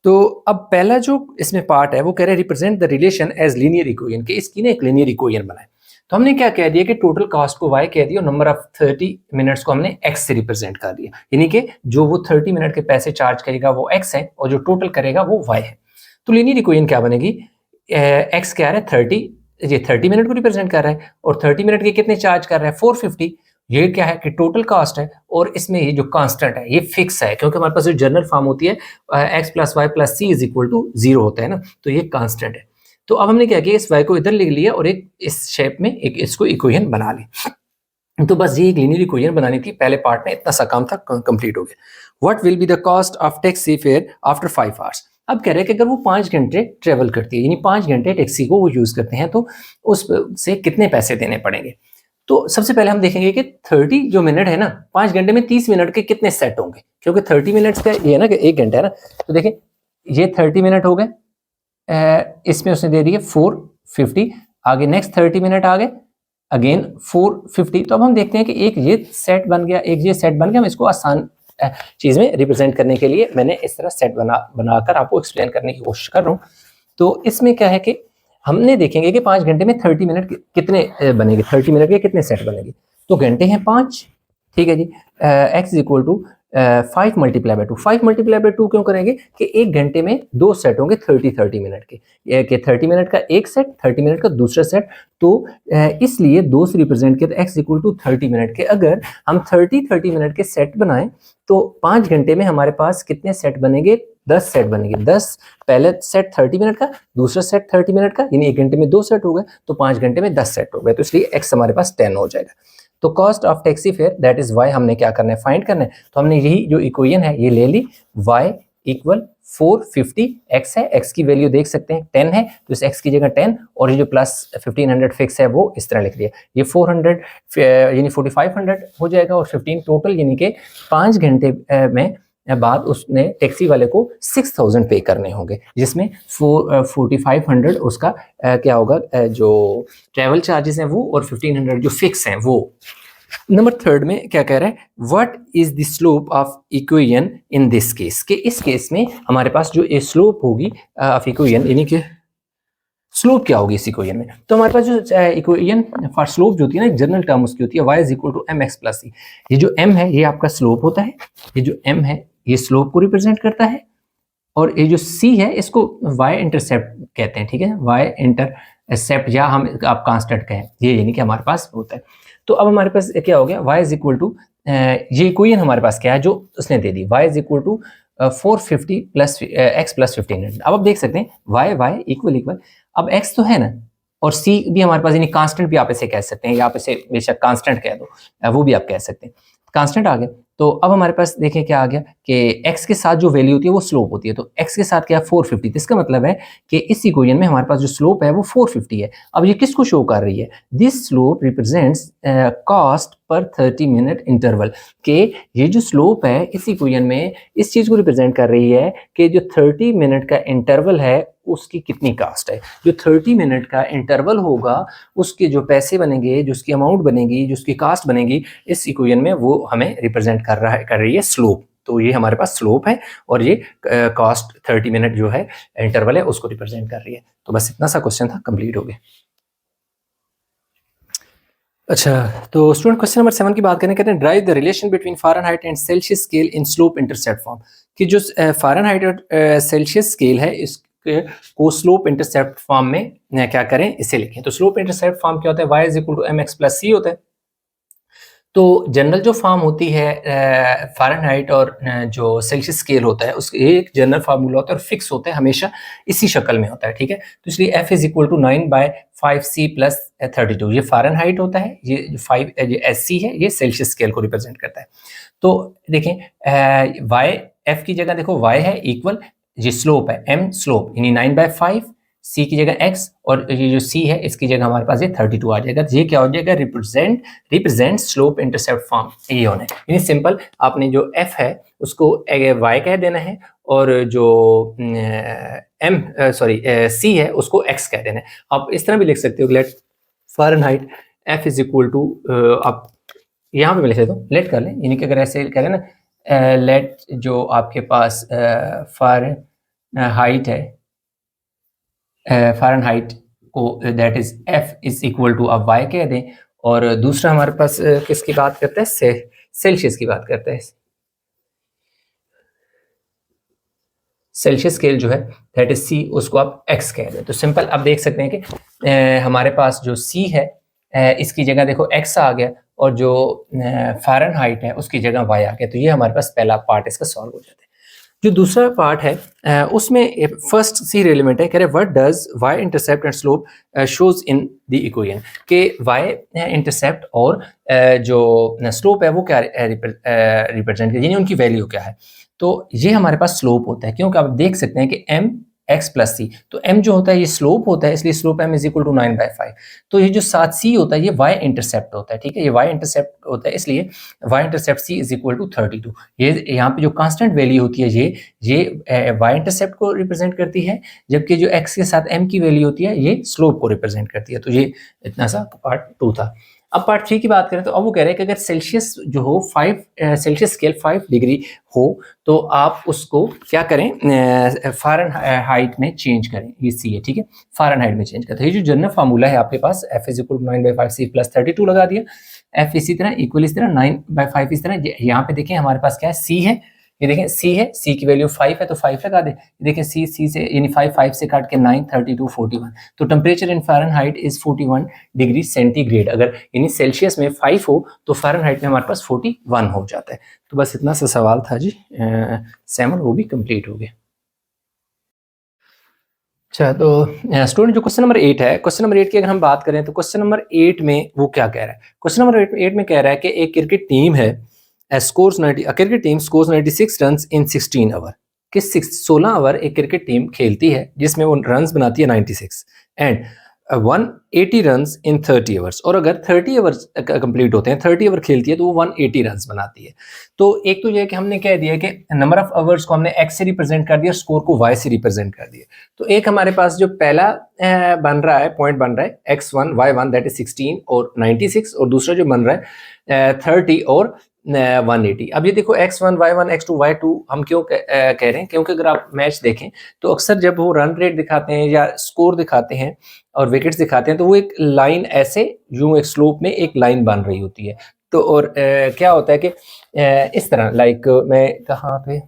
तो अब पहला जो इसमें पार्ट है वो कह रहे हैं represent the relation as linear equation, कि इसकी ना एक लीनियर इक्वेशन बनाए। तो हमने क्या कह दिया कि टोटल कॉस्ट को y कह दिया और नंबर ऑफ 30 मिनट्स को हमने x से रिप्रेजेंट कर दिया, यानी कि जो वो 30 मिनट के पैसे चार्ज करेगा वो x है और जो टोटल करेगा वो y है। तो लीनियर इक्वेशन क्या बनेगी, x क्या है 30, ये 30 मिनट को रिप्रेजेंट कर रहा है और 30 मिनट के कितने चार्ज कर रहा है 450, ये क्या है कि टोटल कास्ट है और इसमें ये जो कांस्टेंट है ये फिक्स है, क्योंकि हमारे पास जो जनरल फॉर्म होती है x plus y plus c is equal to 0 होता है ना, तो ये कांस्टेंट है। तो अब हमने क्या किया, इस y को इधर लिख लिया और एक इस शेप में एक इसको इक्वेशन बना ली। तो बस ये एक लीनियर इक्वेशन बनानी थी, पहले पार्ट में इतना सा काम था, कंप्लीट हो गया। What will be the cost of taxi fare after 5 hours. अब कह रहे हैं कि अगर वो 5 घंटे ट्रेवल करती है, यानी 5 घंटे टैक्सी को वो यूज करते हैं, तो उससे कितने पैसे देने पड़ेंगे। तो सबसे पहले हम देखेंगे कि 30 जो मिनट है ना, 5 घंटे में 30 मिनट के कितने सेट होंगे, क्योंकि 30 मिनट्स का ये है ना कि 1 घंटा है ना। तो देखें ये 30 मिनट हो गए, इसमें उसने दे दिए 450, आगे नेक्स्ट 30 मिनट आ गए अगेन 450। तो अब हम देखते हैं कि एक ये सेट बन गया, एक ये सेट बन गया। मैं इसको आसान चीज़ में रिप्रेजेंट करने के लिए मैंने इस तरह सेट बनाकर आपको एक्सप्लेन करने की कोशिश कर रहा हूँ। तो इसमें क्या है कि हमने देखेंगे कि 5 घंटे में 30 मिनट कितने बनेंगे, 30 मिनट के कितने सेट बनेंगे। तो घंटे हैं 5, ठीक है जी। x is equal to 5 multiply by 2। 5 multiply by 2 क्यों करेंगे कि एक घंटे में 2 सेट होंगे 30 मिनट के 30 मिनट का एक सेट, 30 मिनट का दूसरा सेट। तो इसलिए 2 से रिप्रेजेंट किया, तो x इक्वल टू 30 मिनट के। अगर हम 30 मिनट के सेट बनाएं तो 5 घंटे में हमारे पास कितने सेट बनेंगे, 10 सेट बनेंगे। 10 पहले सेट 30 मिनट का, दूसरा सेट 30 मिनट का, यानी एक घंटे में 2 सेट हो गए, तो 5 घंटे में 10 सेट हो गए। तो इसलिए x हमारे पास 10 हो जाएगा। तो cost of taxi fare that is y हमने क्या करना है, फाइंड करना है। तो हमने यही जो इक्वेशन है ये ले ली, y इक्वल 450, x है, x की वैल्यू देख सकते हैं 10 है, तो इस x की जगह 10 और ये जो प्लस 1500 फिक्स है वो इस तरह लिख दिया। ये 400 यानी 4500 हो जाएगा और 15 टोटल, यानी कि 5 घंटे में बाद उसने टैक्सी वाले को 6000 पे करने होंगे, जिसमें 4500 उसका क्या होगा, जो ट्रैवल चार्जेस हैं वो, और 1500 जो फिक्स हैं वो। नंबर 3 में क्या कह रहा है, what is the slope of equation in this case, के इस केस में हमारे पास जो स्लोप होगी ऑफ इक्वेशन, यानी कि स्लोप क्या होगी इस इक्वेशन में। तो हमारे पास जो इक्वेशन फॉर स्लोप जो होती है ना, एक जनरल टर्म उसकी होती है y is equal to mx plus c। ये जो m है ये आपका स्लोप होता है, ये जो m है ये स्लोप को रिप्रेजेंट करता है, और ये जो c है इसको y इंटरसेप्ट कहते हैं, ठीक है, y इंटरसेप्ट, या हम आप कांस्टेंट कहें, ये यानी कि हमारे पास होता है। तो अब हमारे पास क्या हो गया, y इज इक्वल टू, ये इक्वेशन हमारे पास क्या है जो उसने दे दी, y is equal to 450 plus x plus 1500। अब आप देख सकते हैं y इक्वल, अब x तो है ना, और सी भी हमारे पास, यानी कांस्टेंट भी आप इसे कह सकते हैं, या आप इसे बेशक कांस्टेंट कह दो, वो भी आप कह सकते हैं। कांस्टेंट आ गया। तो अब हमारे पास देखें क्या आ गया कि x के साथ जो वैल्यू होती है वो स्लोप होती है। तो x के साथ क्या है 450, इसका मतलब है कि इस इक्वेशन में हमारे पास जो स्लोप है वो 450 है। अब ये किसको शो कर रही है? This slope represents cost per 30 minute interval, के ये जो स्लोप है इस इक्वेशन में इस चीज को रिप्रेजेंट कर रही है कि जो 30 मिनट का इंटरवल है उसकी कितनी कास्ट है। जो 30 मिनट का इंटरवल होगा उसके जो पैसे बनेंगे, जो उसकी अमाउंट बनेगी, जो उसकी कास्ट बनेगी, इस इक्वेशन में वो हमें रिप्रेजेंट कर रही है स्लोप। तो ये हमारे पास स्लोप है और ये कॉस्ट 30 मिनट जो है इंटरवल है उसको रिप्रेजेंट कर रही है। तो बस इतना सा क्वेश्चन था, कंप्लीट हो गया। अच्छा, तो स्टूडेंट क्वेश्चन नंबर 7 की बात करें, कहते हैं drive the relation between Fahrenheit and Celsius scale in slope intercept form, कि जो फ़ारेनहाइट और सेल्सियस स्केल है इसके को स्लोप इंटरसेप्ट फॉर्म में क्या करें, इसे लिखें। तो स्लोप इंटरसेप्ट फॉर्म क्या होता है? y is equal to M X plus C होता है। तो जनरल जो फॉर्म होती है फ़ारेनहाइट और जो सेल्सियस स्केल होता है उसका एक जनरल फार्मूला होता है और फिक्स होता है, हमेशा इसी शक्ल में होता है, ठीक है। तो इसलिए f is equal to 9/5c plus 32, ये फ़ारेनहाइट होता है, ये जो 5 एस सी है ये सेल्सियस स्केल को रिप्रेजेंट करता है। तो देखें y f की जगह देखो y है इक्वल, ये स्लोप है m स्लोप, यानी 9/5, c की जगह x, और ये जो c है इसकी जगह हमारे पास ये 32 आ जाएगा। तो ये क्या हो जाएगा? रिप्रेजेंट स्लोप इंटरसेप्ट फॉर्म, ये होना है। यानी सिंपल आपने जो f है उसको y कह देना है और जो c है उसको x कह देना है। आप इस तरह भी लिख सकते हो, let Fahrenheit f is equal to, आप यहाँ पे मैं लिख देता हूँ, लेट कर लें, यानी कि अगर ऐसे करें ना, लेट जो आपके पास फ़ारेनहाइट है, फ़ारेनहाइट को that is f is equal to, आप y कह दें, और दूसरा हमारे पास किसकी बात करता है? सेल्सियस की बात करता है। सेल्सियस स्केल जो है दैट इज c, उसको आप x कह दें। तो सिंपल आप देख सकते हैं कि हमारे पास जो c है इसकी जगह देखो x आ गया, और जो फ़ारेनहाइट है उसकी जगह y आ गया। तो ये हमारे पास पहला पार्ट इसका सॉल्व हो जाता है। जो दूसरा पार्ट है उसमें फर्स्ट सी एलिमेंट है, कह रहे what does y intercept and slope shows in the equation, के y इंटरसेप्ट और जो स्लोप है वो क्या रिप्रेजेंट यानी उनकी वैल्यू क्या है। तो ये हमारे पास स्लोप होता है, क्योंकि आप देख सकते हैं कि m x प्लस सी, तो m जो होता है ये स्लोप होता है, इसलिए slope m is equal to 9/5। तो ये जो 7c होता है ये y इंटरसेप्ट होता है, ठीक है, ये y इंटरसेप्ट होता है, इसलिए y intercept c is equal to 32। ये यहाँ पे जो कांस्टेंट वैल्यू होती है ये y इंटरसेप्ट को रिप्रेजेंट करती है, जबकि जो x के साथ m की वैल्यू होती है ये स्लोप को रिप्रेजेंट करती है। तो ये इतना सा पार्ट 2 था। अब पार्ट 3 की बात करें तो अब वो कह रहे हैं कि अगर सेल्सियस जो हो 5 सेल्सियस स्केल 5 डिग्री हो तो आप उसको क्या करें, फ़ारेनहाइट में चेंज करें, ये सी है, ठीक है, फ़ारेनहाइट में चेंज करते हैं। ये जो जनरल फार्मूला है आपके पास f is equal to 9/5c plus 32 लगा दिया, f इसी तरह इक्वल इस तरह 9/5 इस तरह। यहाँ पे देखें हमारे पास क्या है, c है, ये देखें c है, c की वैल्यू 5 है तो 5 लगा दें। देखें c से यानी 5 से काट के 9 32 41, तो temperature in Fahrenheit is 41 degree centigrade. अगर यानी सेल्सियस में 5 हो तो फ़ारेनहाइट में हमारे पास 41 हो जाता है। तो बस इतना सा सवाल था जी, 7 वो भी कंप्लीट हो गया। अच्छा, तो स्टूडेंट जो क्वेश्चन नंबर 8 है, क्वेश्चन नंबर 8 की अगर हम बात करें तो क्वेश्चन नंबर 8 में वो क्या कह रहा है? क्वेश्चन नंबर 8 में कह रहा है कि एक क्रिकेट टीम है, cricket team scores 96 run in 16 hour, कि 16 आवर एक क्रिकेट टीम खेलती है जिसमें वो रन्स बनाती है 96 एंड 180 रन इन 30 आवर्स, और अगर 30 आवर्स कंप्लीट होते हैं, 30 आवर खेलती है तो वो 180 रन बनाती है। तो एक तो ये है कि हमने कह दिया कि नंबर ऑफ आवर्स को हमने x से रिप्रेजेंट कर दिया, स्कोर को y से रिप्रेजेंट कर दिया। तो एक हमारे पास जो पहला बन रहा है, पॉइंट बन रहा है x1 y1 दैट इज 16 और 96, और दूसरा जो बन रहा है 30 और 180। अब ये देखो x1 y1 x2 y2 हम क्यों कह रहे हैं, क्योंकि अगर आप मैच देखें तो अक्सर जब वो रन रेट दिखाते हैं या स्कोर दिखाते हैं और विकेट्स दिखाते हैं तो वो एक लाइन ऐसे यूं एक स्लोप में एक लाइन बन रही होती है। तो और क्या होता है कि इस तरह लाइक मैं कहाँ पे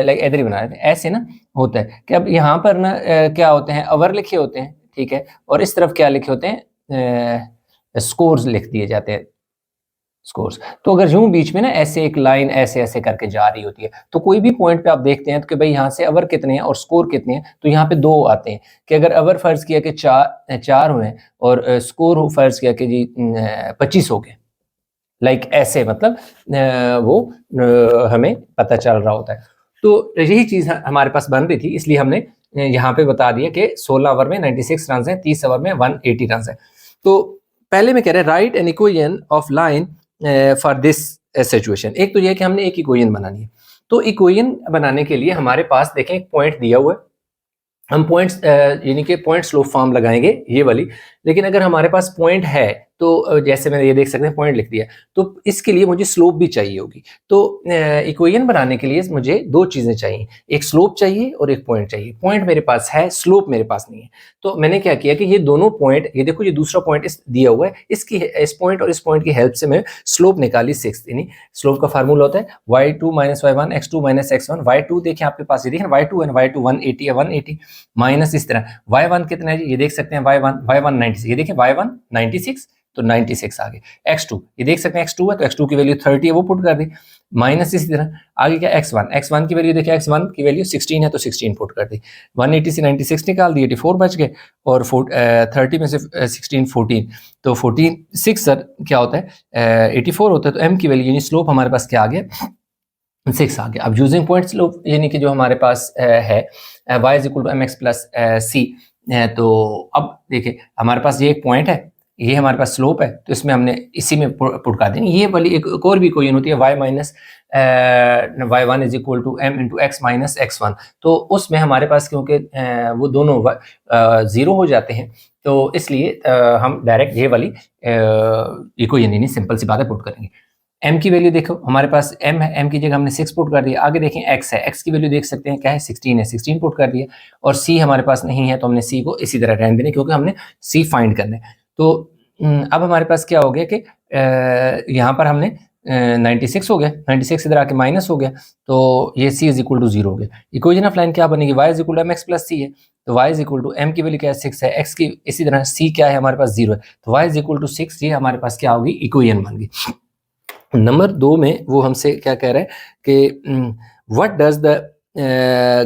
लाइक इधर ही बना रहे थे, ऐसे ना होता है कि अब यहाँ पर ना क्या होते हैं, ओवर लिखे होते हैं, ठीक है, और इस तरफ क्या लिखे होते हैं, स्कोर्स लिख दिए जाते हैं। स्कोर्स। तो अगर यूं बीच में ना ऐसे एक लाइन ऐसे ऐसे करके जा रही होती है, तो कोई भी पॉइंट पे आप देखते हैं तो कि भाई यहाँ से अवर कितने हैं और स्कोर कितने हैं, तो यहाँ पे 2 आते हैं कि अगर अवर फर्ज किया कि 4 हुए और स्कोर फर्ज किया कि जी 25 हो गए, लाइक ऐसे, मतलब वो हमें पता चल रहा होता है। तो यही चीज़ हमारे पास बन रही थी, इसलिए हमने यहाँ पे बता दिया कि 16 ओवर में 96 रन हैं, 30 ओवर में 180 रन हैं। तो पहले में कह रहे हैं right an equation of line for this situation. एक तो यह है कि हमने एक इक्वेशन बनानी है। तो इक्वेशन बनाने के लिए हमारे पास देखें एक पॉइंट दिया हुआ है, हम पॉइंट्स यानी कि पॉइंट स्लोप फॉर्म लगाएंगे ये वाली। लेकिन अगर हमारे पास पॉइंट है तो जैसे मैंने ये देख सकते हैं पॉइंट लिख दिया, तो इसके लिए मुझे स्लोप भी चाहिए होगी। तो इक्वेशन बनाने के लिए मुझे 2 चीज़ें चाहिए, एक स्लोप चाहिए और एक पॉइंट चाहिए। पॉइंट मेरे पास है, स्लोप मेरे पास नहीं है। तो मैंने क्या किया कि ये दोनों पॉइंट, ये देखो ये दूसरा पॉइंट इस दिया हुआ है, इसकी इस पॉइंट और इस पॉइंट की हेल्प से मैं स्लोप निकाली 6। यानी स्लोप का फार्मूला होता है y2 - y1 x2 - x1। y2 देखिए आपके पास, ये देखें y2 है, y2 180 है, 180 माइनस इस तरह y1 कितना है, ये देख सकते हैं y1 96, ये देखिए y1 96 तो 96 आ गए। x2 ये देख सकते हैं x2 है तो x2 की वैल्यू 30 है, वो पुट कर दी। माइनस इसी तरह आगे क्या x1 की वैल्यू देखिए, x1 की वैल्यू 16 है तो 16 पुट कर दी। 180 से 96 निकाल दी, 84 बच गए, और 30 में से 16 14, तो 14 6 सर क्या होता है 84 होता है। तो m की वैल्यू यानी स्लोप हमारे पास क्या आ गया 6 आ गया। अब यूजिंग पॉइंट स्लोप यानी कि जो हमारे पास है y is equal to mx plus c, तो अब देखिए हमारे पास ये एक पॉइंट है, ये हमारे पास स्लोप है, तो इसमें हमने इसी में पुट कर देंगे। ये वाली एक और भी इक्वेशन होती है y minus y1 is equal to m into x minus x1। तो उसमें हमारे पास क्योंकि वो दोनों 0 हो जाते हैं, तो इसलिए हम डायरेक्ट ये वाली इक्वेशन यानी सिंपल सी बात है पुट करेंगे। m की वैल्यू देखो हमारे पास m है, m की जगह हमने 6 पुट कर दिया। आगे देखें x है, x की वैल्यू देख सकते हैं क्या है 16 है, 16 पुट कर दिया। और c हमारे पास नहीं है तो हमने c को इसी तरह रहने देना क्योंकि हमने c फाइंड करना है। तो अब हमारे पास क्या हो गया कि यहाँ पर हमने 96 हो गया, 96 इधर आके माइनस हो गया, तो ये c इज इक्वल टू 0 हो गया। इक्वेशन ऑफ लाइन क्या बनेगी, y is equal to mx plus c है, तो y is equal to m की वैल्यू क्या है 6 है, x की इसी तरह c क्या है हमारे पास 0 है, तो y इज इक्वल टू 6, ये हमारे पास क्या होगी इक्वेशन बन गई। नंबर 2 में वो हमसे क्या कह रहा है कि what does the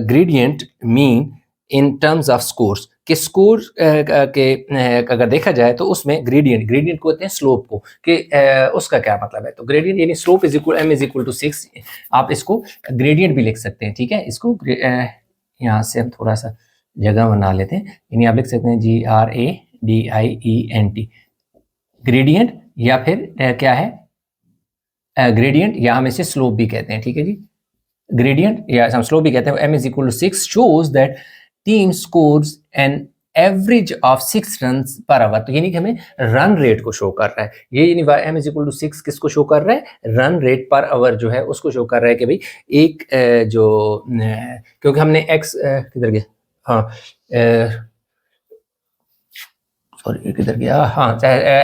gradient mean in terms of scores, कि स्कोर के अगर देखा जाए तो उसमें ग्रेडियंट को कहते हैं स्लोप को, कि उसका क्या मतलब है। तो ग्रेडियंट यानी slope is equal m is equal to 6, आप इसको ग्रेडियंट भी लिख सकते हैं, ठीक है। इसको यहाँ से हम थोड़ा सा जगह बना लेते हैं, यानी आप लिख सकते हैं GRADIENT ग्रेडियंट, या फिर क्या है ग्रेडियंट, या हम इसे स्लोप भी कहते हैं, ठीक है जी। ग्रेडियंट या हम स्लोप भी कहते हैं। m is equal to 6 shows that team scores an average of 6 run per hour, तो यानी कि हमें रन रेट को शो कर रहा है ये, यानी m इज इक्वल टू 6 किसको शो कर रहा है, रन रेट पर आवर जो है उसको शो कर रहा है कि भाई एक जो क्योंकि हमने x किधर गया, हाँ सॉरी किधर गया, हाँ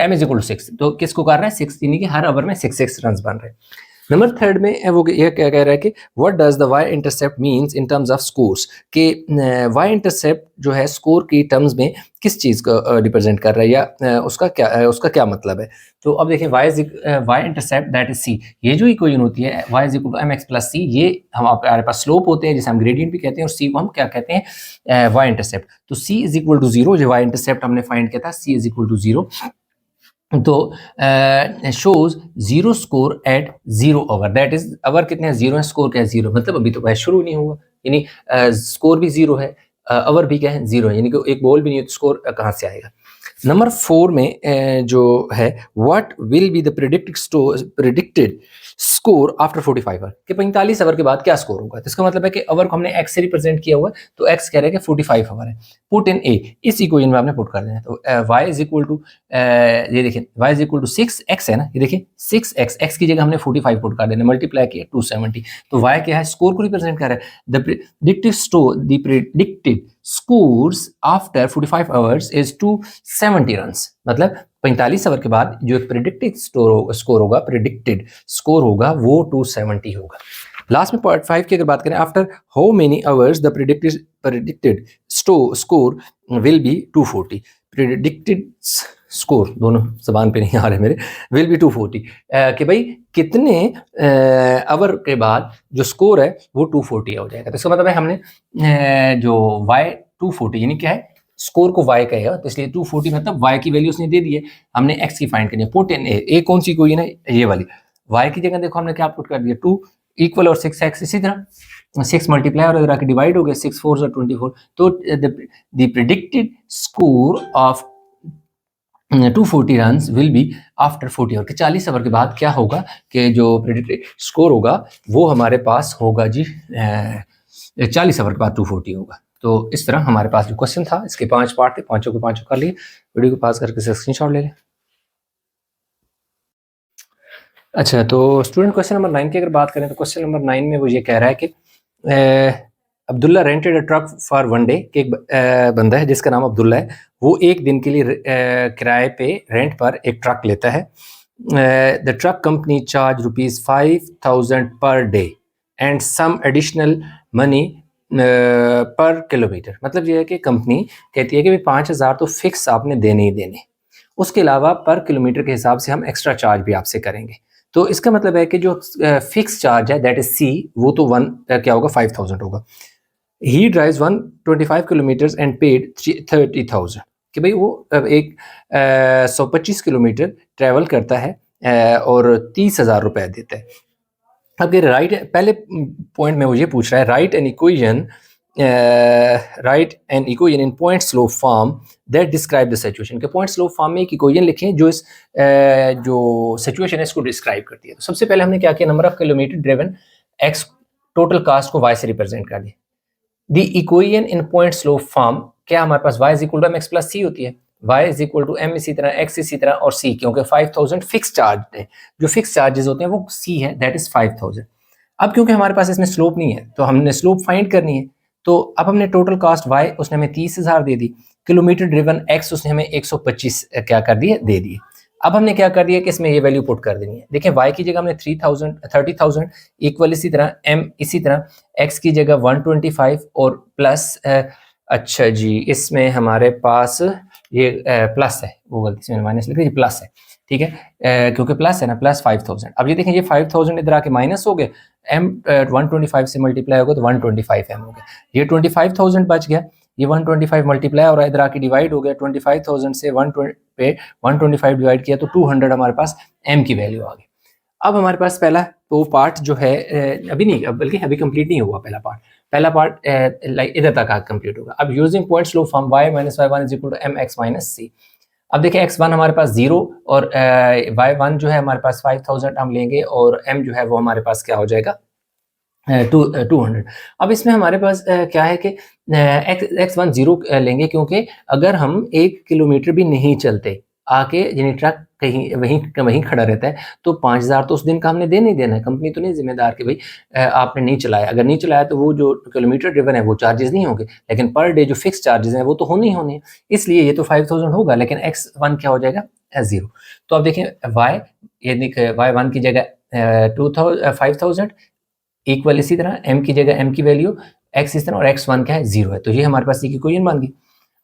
m इज इक्वल टू 6, तो किसको कर रहा है 6, यानी कि हर ओवर में 6 रन बन रहे हैं। नंबर 3 में वो ये क्या कह रहा है कि what does the y intercept means in terms of scores, कि वाई इंटरसेप्ट जो है स्कोर की टर्म्स में किस चीज़ को रिप्रेजेंट कर रहा है, या उसका क्या मतलब है। तो अब देखिए y intercept that is c, ये जो इक्वेशन होती है y is equal to mx plus c, ये हमारे पास स्लोप होते हैं जिसे हम ग्रेडियंट भी कहते हैं, और c को हम क्या कहते हैं वाई इंटरसेप्ट। तो c इज इक्वल टू 0, जो वाई इंटरसेप्ट हमने फाइंड किया था c इज इक्वल टू 0, तो shows 0 score at 0 over, that is over कितने हैं 0 है, स्कोर क्या है 0, मतलब अभी तो मैच शुरू नहीं हुआ, यानी स्कोर भी 0 है, ओवर भी क्या है 0 है, यानी कि एक बॉल भी नहीं है तो स्कोर कहाँ से आएगा। नंबर 4 में जो है what will be the predicted score after 45 over, कि 45 ओवर के बाद क्या स्कोर होगा। तो इसका मतलब है कि ओवर को हमने x से रिप्रेजेंट किया हुआ है, तो x कह रहा है कि 45 ओवर है, पुट इन a, इस इक्वेशन में आपने पुट कर देना है। तो y इज इक्वल टू ये देखिए y is equal to 6x है ना, ये देखिए 6x, x की जगह हमने 45 पुट कर देना, मल्टीप्लाई किया 270, तो y क्या है स्कोर को रिप्रेजेंट कर रहा है। The predicted scores after 45 hours is 270 runs, मतलब 45 ओवर के बाद जो प्रेडिक्टेड स्कोर होगा वो 270 होगा। लास्ट में पार्ट 5 की अगर बात करें, after how many hours the predicted score will be 240, predicted score, दोनों जबान पे नहीं आ रहे मेरे, विल बी 240, कि भाई कितने आवर के बाद जो स्कोर है वो 240 हो जाएगा। तो इसका मतलब है हमने जो y 240 यानी क्या है, स्कोर को y कहेगा, तो इसलिए 240 मतलब y की वैल्यू उसने दे दी है, हमने x की फाइंड करनी है। पुट इन ए कौन सी कोई है, ये वाली, y की जगह देखो हमने क्या पुट कर दिया 2 इक्वल और 6x, इसी तरह 6 मल्टीप्लाई और इधर आके डिवाइड हो गया, 6 4 24। तो the predicted score of 240 run will be after 40 hour, कि 40 आवर के बाद क्या होगा कि जो प्रेडिक्टेड स्कोर होगा वो हमारे पास होगा जी 40 आवर के बाद 240 होगा। तो इस तरह हमारे पास जो क्वेश्चन था, इसके 5 पार्ट थे, पांचों के पांचों कर लिए। वीडियो को पास करके स्क्रीनशॉट ले लें। अच्छा, तो स्टूडेंट क्वेश्चन नंबर 9 की अगर बात करें तो क्वेश्चन नंबर 9 में वो ये कह रहा है कि Abdullah rented a truck for one day, कि एक बंदा है जिसका नाम अब्दुल्ला है, वो एक दिन के लिए किराए पे रेंट पर एक ट्रक लेता है। The truck company charge ₹5,000 per day and some additional money per kilometre. मतलब ये है कि कंपनी कहती है कि 5,000 तो फिक्स आपने देने ही देने, उसके अलावा पर किलोमीटर के हिसाब से हम एक्स्ट्रा चार्ज भी आपसे करेंगे। तो इसका मतलब है कि जो फिक्स चार्ज है दैट इज सी, वो तो क्या होगा 5,000 होगा। ही ड्राइव्स 125 किलोमीटर एंड पेड 30,000, कि भाई वो एक 125 किलोमीटर ट्रैवल करता है और 30,000 रुपए देता है। अब राइट, पहले पॉइंट में वो ये पूछ रहा है, right an equation in point slow form that describe the situation, के पॉइंट स्लो फॉर्म में एक इक्वेशन लिखें जो इस जो सिचुएशन है इसको डिस्क्राइब करती है। तो सबसे पहले हमने क्या किया, number of kilometre driven x, total cost को y से रिप्रेजेंट कर दिया। The equation in point slow form, क्या हमारे पास y is equal to mx plus c होती है, y is equal to m इसी तरह, x इसी तरह और c, क्योंकि 5,000 फिक्स चार्ज है, जो फिक्स चार्जेस होते हैं वो c है, दैट इज 5,000। अब क्योंकि हमारे पास इसमें स्लोप नहीं है तो हमने स्लोप फाइंड करनी है। तो अब हमने टोटल कास्ट y उसने हमें 30,000 दे दी, किलोमीटर ड्रिवन x उसने हमें 125 क्या कर दिए, दे दिए। अब हमने क्या कर दिया कि इसमें ये वैल्यू पुट कर देनी है। देखिए y की जगह हमने 30,000 इक्वल, इसी तरह m इसी तरह, x की जगह 125 और प्लस अच्छा जी इसमें हमारे पास ये प्लस है, वो गलती से मैंने माइनस लिख दिया, प्लस है, ठीक है, क्योंकि प्लस है ना, प्लस 5,000। अब ये देखें ये 5,000 इधर आके माइनस हो गए, m 125 से मल्टीप्लाई होगा तो 125 m हो गया, ये 25,000 बच गया, ये 125 मल्टीप्लाई और इधर आके डिवाइड हो गया, 25,000 से 125 डिवाइड किया तो 200 हमारे पास m की वैल्यू आ गई। अब हमारे पास पहला तो पार्ट जो है अभी नहीं, बल्कि अभी कंप्लीट नहीं हुआ पहला पार्ट लाइक इधर तक कंप्लीट होगा। अब using point slow form y minus y1 is equal to mx minus c। अब देखिए x1 हमारे पास 0 और y1 जो है हमारे पास 5,000 हम लेंगे और m जो है वो हमारे पास क्या हो जाएगा 200। अब इसमें हमारे पास क्या है कि x1 0 लेंगे, क्योंकि अगर हम 1 किलोमीटर भी नहीं चलते आके यानी ट्रक कहीं वहीं खड़ा रहता है तो 5,000 तो उस दिन का हमने देना ही देना है। कंपनी तो नहीं जिम्मेदार कि भाई आपने नहीं चलाया, अगर नहीं चलाया तो वो जो किलोमीटर ड्रिवन है वो चार्जेस नहीं होंगे, लेकिन पर डे जो फिक्स चार्जेस हैं वो तो होने ही होने, इसलिए ये तो 5,000 होगा, लेकिन x1 क्या हो जाएगा 0। तो अब देखें y, यानी y1 की जगह 5,000 इक्वल, इसी तरह m की जगह m की वैल्यू x इस तरह और x1 क्या है 0 है, तो ये हमारे पास एक इक्वेशन बन गई।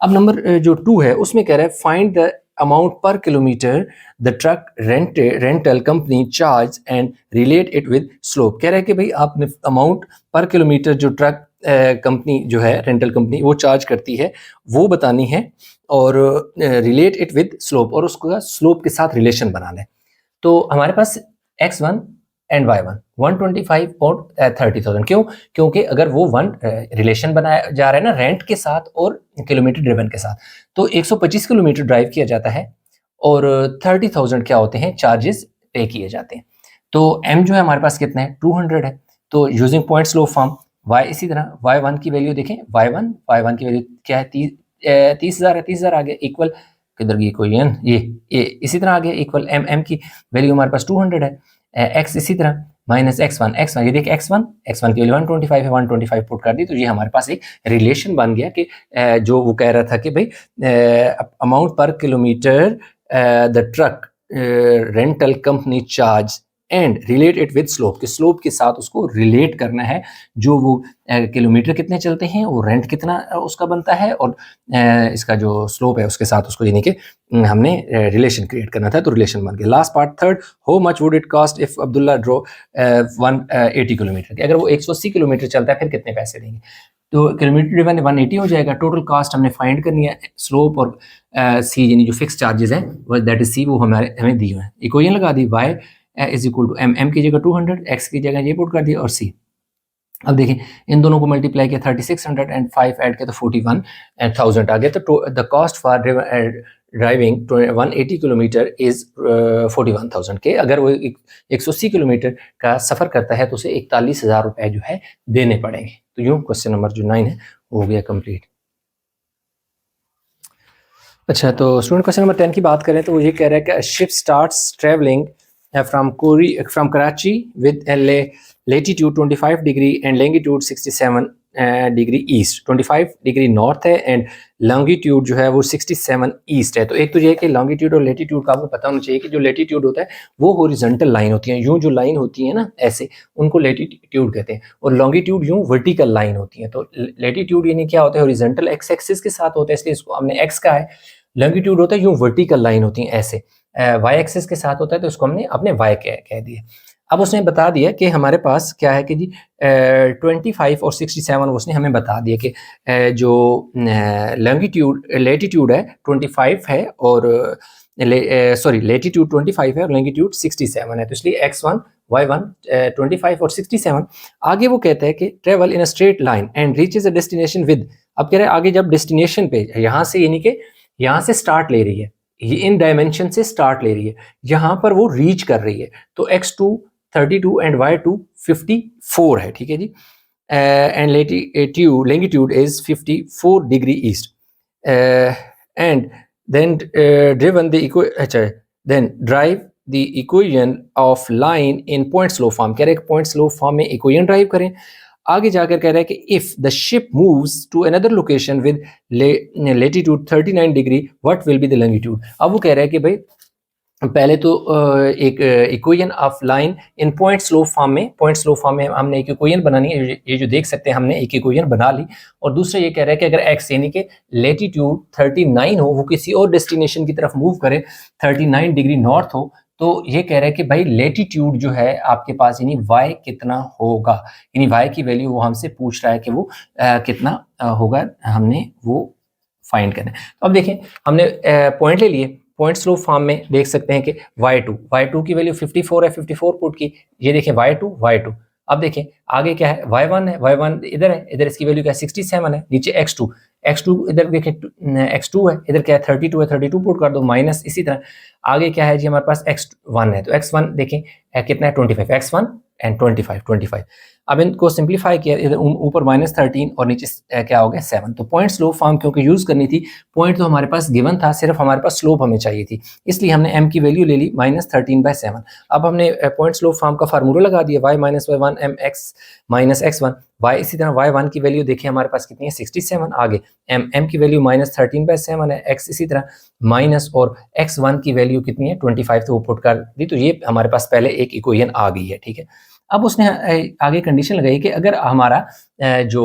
अब नंबर जो 2 है उसमें कह रहा है फाइंड द अमाउंट पर kilometre the truck rental company charge and relate it with slope. कह रहा है कि भाई आपने अमाउंट पर किलोमीटर जो ट्रक कंपनी जो है रेंटल कंपनी वो चार्ज करती है वो बतानी है और रिलेट इट विद स्लोप, और उसका स्लोप के साथ रिलेशन बनाना है। तो हमारे पास x1 एंड y1 125 और 30,000, क्यों, क्योंकि अगर वो रिलेशन बनाया जा रहा है ना रेंट के साथ और किलोमीटर ड्रिवन के साथ, तो 125 किलोमीटर ड्राइव किया जाता है और 30,000 क्या होते हैं चार्जेस पे किए जाते हैं। तो m जो है हमारे पास कितना है 200 है। तो using point slow form y, इसी तरह y1 की वैल्यू देखें, y1 की वैल्यू क्या है 30,000 है, 30,000 आ गया इक्वल, किधर गई कोई ये इसी तरह आ गया इक्वल m की वैल्यू हमारे पास 200 है, x इसी तरह माइनस x1 ये देखिए x1 की वैल्यू 125 है, 125 पुट कर दी, तो ये हमारे पास एक रिलेशन बन गया कि जो वो कह रहा था कि भाई अमाउंट पर kilometre the truck rental company charge and relate it with slope, कि स्लोप के साथ उसको रिलेट करना है, जो वो किलोमीटर कितने चलते हैं, वो रेंट कितना उसका बनता है, और इसका जो स्लोप है उसके साथ उसको यानी कि हमने रिलेशन क्रिएट करना था, तो रिलेशन बन गया। Last part third, how much would it cost if Abdullah drove 180 kilometre, अगर वो 180 किलोमीटर चलता है फिर कितने पैसे देंगे। तो किलोमीटर डिवाइड 180 हो जाएगा। टोटल कास्ट हमने फाइंड करनी है, स्लोप और सी यानी जो फिक्स चार्जेस हैं वो दैट इज सी, वो हमें दिए हुए हैं। इक्वेशन लगा दी, y is equal to m की जगह 200, x की जगह ये पुट कर दिया, और c। अब देखिए इन दोनों को मल्टीप्लाई किया 3600 एंड 5 ऐड किया तो 41,000 आ गया। तो the cost for driving 180 kilometre is 41,000 के। अगर वो 180 किलोमीटर का सफ़र करता है तो उसे 41,000 रुपये जो है देने पड़ेंगे। तो यूँ क्वेश्चन नंबर जो 9 है वो हो गया कंप्लीट। अच्छा, तो स्टूडेंट क्वेश्चन नंबर 10 की बात करें तो वो ये कह रहा है कि ship starts travelling from Karachi with latitude 25 degree and longitude 67 degree east, 25 degree north है एंड लॉन्गिट्यूड जो है वो 67 ईस्ट है। तो एक तो ये है कि लॉन्गिट्यूड और लेटीट्यूड का आपको पता होना चाहिए कि जो लेटीट्यूड होता है वो हॉरिजॉन्टल लाइन होती है, यूं जो लाइन होती है ना ऐसे, उनको लेटीट्यूड कहते हैं, और लॉन्गिट्यूड यूं वर्टिकल लाइन होती है। तो लेटीट्यूड यानी क्या होता है, हॉरिजॉन्टल एक्स एक्सिस के साथ होता है, इसलिए इसको हमने एक्स का है। लॉन्गिट्यूड होता है यूं वर्टिकल लाइन होती है ऐसे, वाई एक्सिस के साथ होता है तो इसको हमने अपने वाई कह दिया। अब उसने बता दिया कि हमारे पास क्या है कि जी 25 और 67 उसने हमें बता दिया कि जो लॉन्गिट्यूड लेटीट्यूड है 25 है और सॉरी लेटीट्यूड 25 है और लॉन्गिट्यूड 67 है। तो इसलिए x1 y1 25 और 67। आगे वो कहता है कि travel in a straight line and reaches a destination with, अब कह रहे हैं आगे जब डेस्टिनेशन पे यहाँ से यानी कि यहाँ से स्टार्ट ले रही है, ये इन डायमेंशन से स्टार्ट ले रही है, यहाँ पर वो रीच कर रही है, तो x2 32 एंड y2 54 है, ठीक है जी। And longitude is 54 degree east and then driven the अच्छा then drive the equation of line in point slow form, कह रहे हैं पॉइंट स्लो फॉर्म में इक्वेशन ड्राइव करें। आगे जाकर कह रहा है कि if the ship moves to another location with latitude 39 degree what will be the longitude. अब वो कह रहा है कि भाई पहले तो एक equation of line in point slow form में हमने एक इक्वेशन बनानी है, ये जो देख सकते हैं हमने एक इक्वेशन बना ली। और दूसरा ये कह रहा है कि अगर एक्स यानी कि लेटीट्यूड 39 हो, वो किसी और डेस्टिनेशन की तरफ मूव करे 39 डिग्री नॉर्थ हो, तो ये कह रहा है कि भाई लेटीट्यूड जो है आपके पास यानी वाई कितना होगा, यानी वाई की वैल्यू वो हमसे पूछ रहा है कि वो कितना होगा, हमने वो फाइंड करना है। तो अब देखें हमने पॉइंट ले लिए, पॉइंट स्लो फॉर्म में देख सकते हैं कि y2 की वैल्यू 54 है, 54 पुट की, ये देखें y2। अब देखें आगे क्या है, y1 है, y1 इधर है, इधर इसकी वैल्यू क्या है 67 है, नीचे x2 इधर देखें x2 है, इधर क्या है 32 है, 32 पुट कर दो माइनस। इसी तरह आगे क्या है जी हमारे पास x1 है, तो x1 देखें कितना है 25, x1 एंड 25। अब इनको सिंप्लीफाई किया, इधर ऊपर -13 और नीचे क्या हो गया 7। तो पॉइंट स्लोप फॉर्म क्योंकि यूज करनी थी, पॉइंट तो हमारे पास गिवन था, सिर्फ हमारे पास स्लोप हमें चाहिए थी, इसलिए हमने m की वैल्यू ले ली -13/7। अब हमने पॉइंट स्लोप फॉर्म का फार्मूला लगा दिया, y - y1 mx - x1 y। इसी तरह y1 की वैल्यू देखिए हमारे पास कितनी है 67, आगे m की वैल्यू -13/7 है, x इसी तरह माइनस, और x1 की वैल्यू कितनी है 25, तो वो पुट कर दी, तो ये हमारे पास पहले एक इक्वेशन आ गई है, ठीक है। अब उसने आगे कंडीशन लगाई कि अगर हमारा जो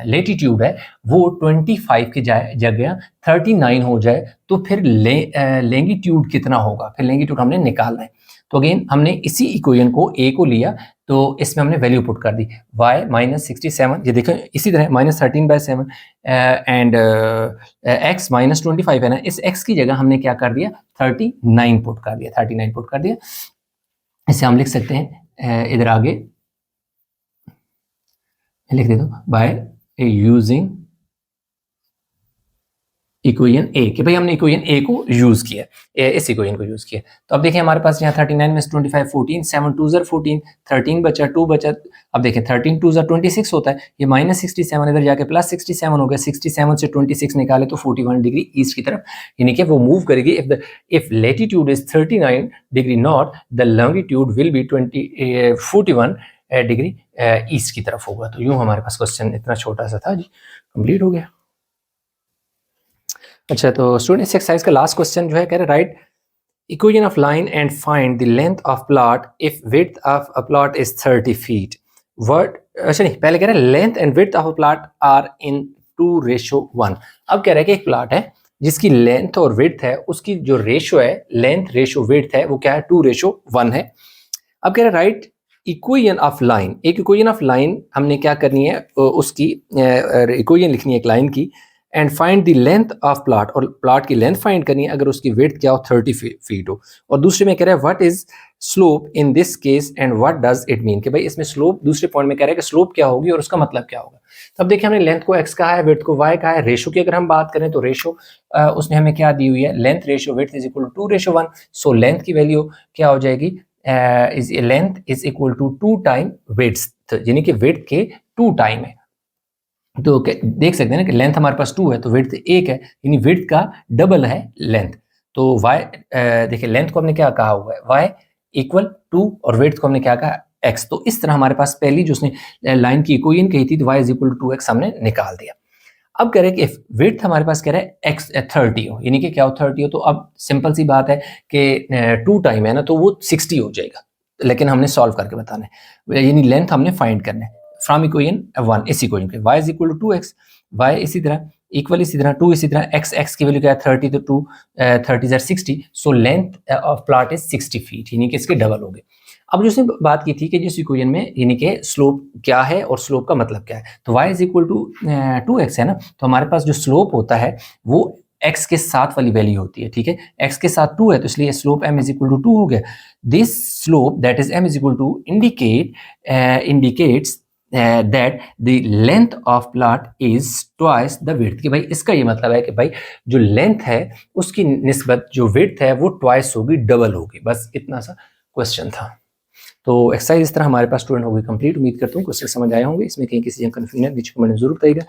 लेटीट्यूड है वो 25 की जगह 39 हो जाए तो फिर लॉन्गिट्यूड कितना होगा, फिर लॉन्गिट्यूड हमने निकालना है। तो अगेन हमने इसी इक्वेशन को a को लिया, तो इसमें हमने वैल्यू पुट कर दी y - 67, ये देखो इसी तरह -13/7 एंड x - 25 है ना, इस x की जगह हमने क्या कर दिया 39 पुट कर दिया। इसे हम लिख सकते हैं इधर आगे लिख देता हूँ बाय यूजिंग इक्वेशन ए, कि भाई हमने इक्वेशन ए को यूज किया, इस इक्वेशन को यूज किया। तो अब देखिए हमारे पास यहाँ 39 में 25 14, 7 2 14, 13 बचा, 2 बचा। अब देखिए 13 2 26 होता है, ये -67 इधर जाके +67 हो गया, 67 से 26 निकाले तो 41 डिग्री ईस्ट की तरफ, यानी कि वो मूव करेगी। If latitude is 39 degree north, the longitude will be 41 degree east की तरफ होगा। तो यूं हमारे पास क्वेश्चन इतना छोटा सा था जी, कंप्लीट हो गया। अच्छा, तो स्टूडेंट इस एक्सरसाइज का लास्ट क्वेश्चन जो है कह रहे right equation of line and find the length of plot if width of a plot is 30 feet. अच्छा नहीं, पहले कह रहा है length and width of a plot are in 2:1. अब कह रहा है कि एक प्लॉट है जिसकी लेंथ और विड्थ है, उसकी जो रेशो है, लेंथ रेशो विड्थ है, वो क्या है, 2:1 है. अब कह रहा है राइट इक्वेशन ऑफ लाइन. एक इक्वेशन ऑफ लाइन हमने क्या करनी है, उसकी इक्वेशन लिखनी है एक लाइन की, and find the length of plot, और प्लॉट की लेंथ फाइंड करनी है अगर उसकी विड्थ क्या हो, 30 फीट हो. और दूसरे में कह रहा है what is slope in this case and what does it mean, कि भाई इसमें स्लोप, दूसरे पॉइंट में कह रहा है कि स्लोप क्या होगी और उसका मतलब क्या होगा. तब देखिए हमने लेंथ को x कहा है, विड्थ को y कहा है. रेशो की अगर हम बात करें तो रेशो उसने हमें क्या दी हुई है, length ratio width is equal to 2:1. So length की वैल्यू क्या हो जाएगी, is length is equal to 2 time width, यानी कि विड्थ के 2 टाइम है. तो देख सकते हैं ना कि लेंथ हमारे पास 2 है तो विड्थ 1 है, यानी विड्थ का डबल है लेंथ. तो y देखिए लेंथ को हमने क्या कहा हुआ है, y इक्वल 2, और विड्थ को हमने क्या कहा, x. तो इस तरह हमारे पास पहली जो उसने लाइन की इक्वेशन कही थी तो y is equal to 2x हमने निकाल दिया. अब कह रहे हैं कि विड्थ हमारे पास कह रहा है x 30 हो, यानी कि क्या हो, 30 हो. तो अब सिंपल सी बात है कि 2 टाइम है ना, तो वो 60 हो जाएगा, लेकिन हमने सॉल्व करके बताना है, यानी लेंथ हमने फाइंड करना है फ्रॉम इक्वेशन 1. इस इक्वेशन के y is equal to 2x, y इसी तरह इक्वल, इसी तरह 2, इसी तरह x की वैल्यू क्या है 30, तो 2 30 60. So length of plot is 60 feet, यानी कि इसके डबल हो गए. अब जो उसने बात की थी कि जिस इक्वेशन में यानी कि स्लोप क्या है और स्लोप का मतलब क्या है, तो y is equal to 2x है ना, तो हमारे पास जो स्लोप होता है वो x के साथ वाली वैल्यू होती है. ठीक है, x के साथ 2 है तो इसलिए slope m is equal to 2 हो गया. This slope that is m is equal to indicates that the length of plot is twice the width, कि भाई इसका ये मतलब है कि भाई जो लेंथ है उसकी निस्बत जो विड्थ है वो ट्वाइस होगी, डबल होगी. बस इतना सा क्वेश्चन था. तो एक्सरसाइज इस तरह हमारे पास स्टूडेंट होगी कंप्लीट. उम्मीद करता हूँ क्वेश्चन समझ आए होंगे. इसमें कहीं किसी जगह कंफ्यूजन नीचे कमेंट में जरूर बताइएगा.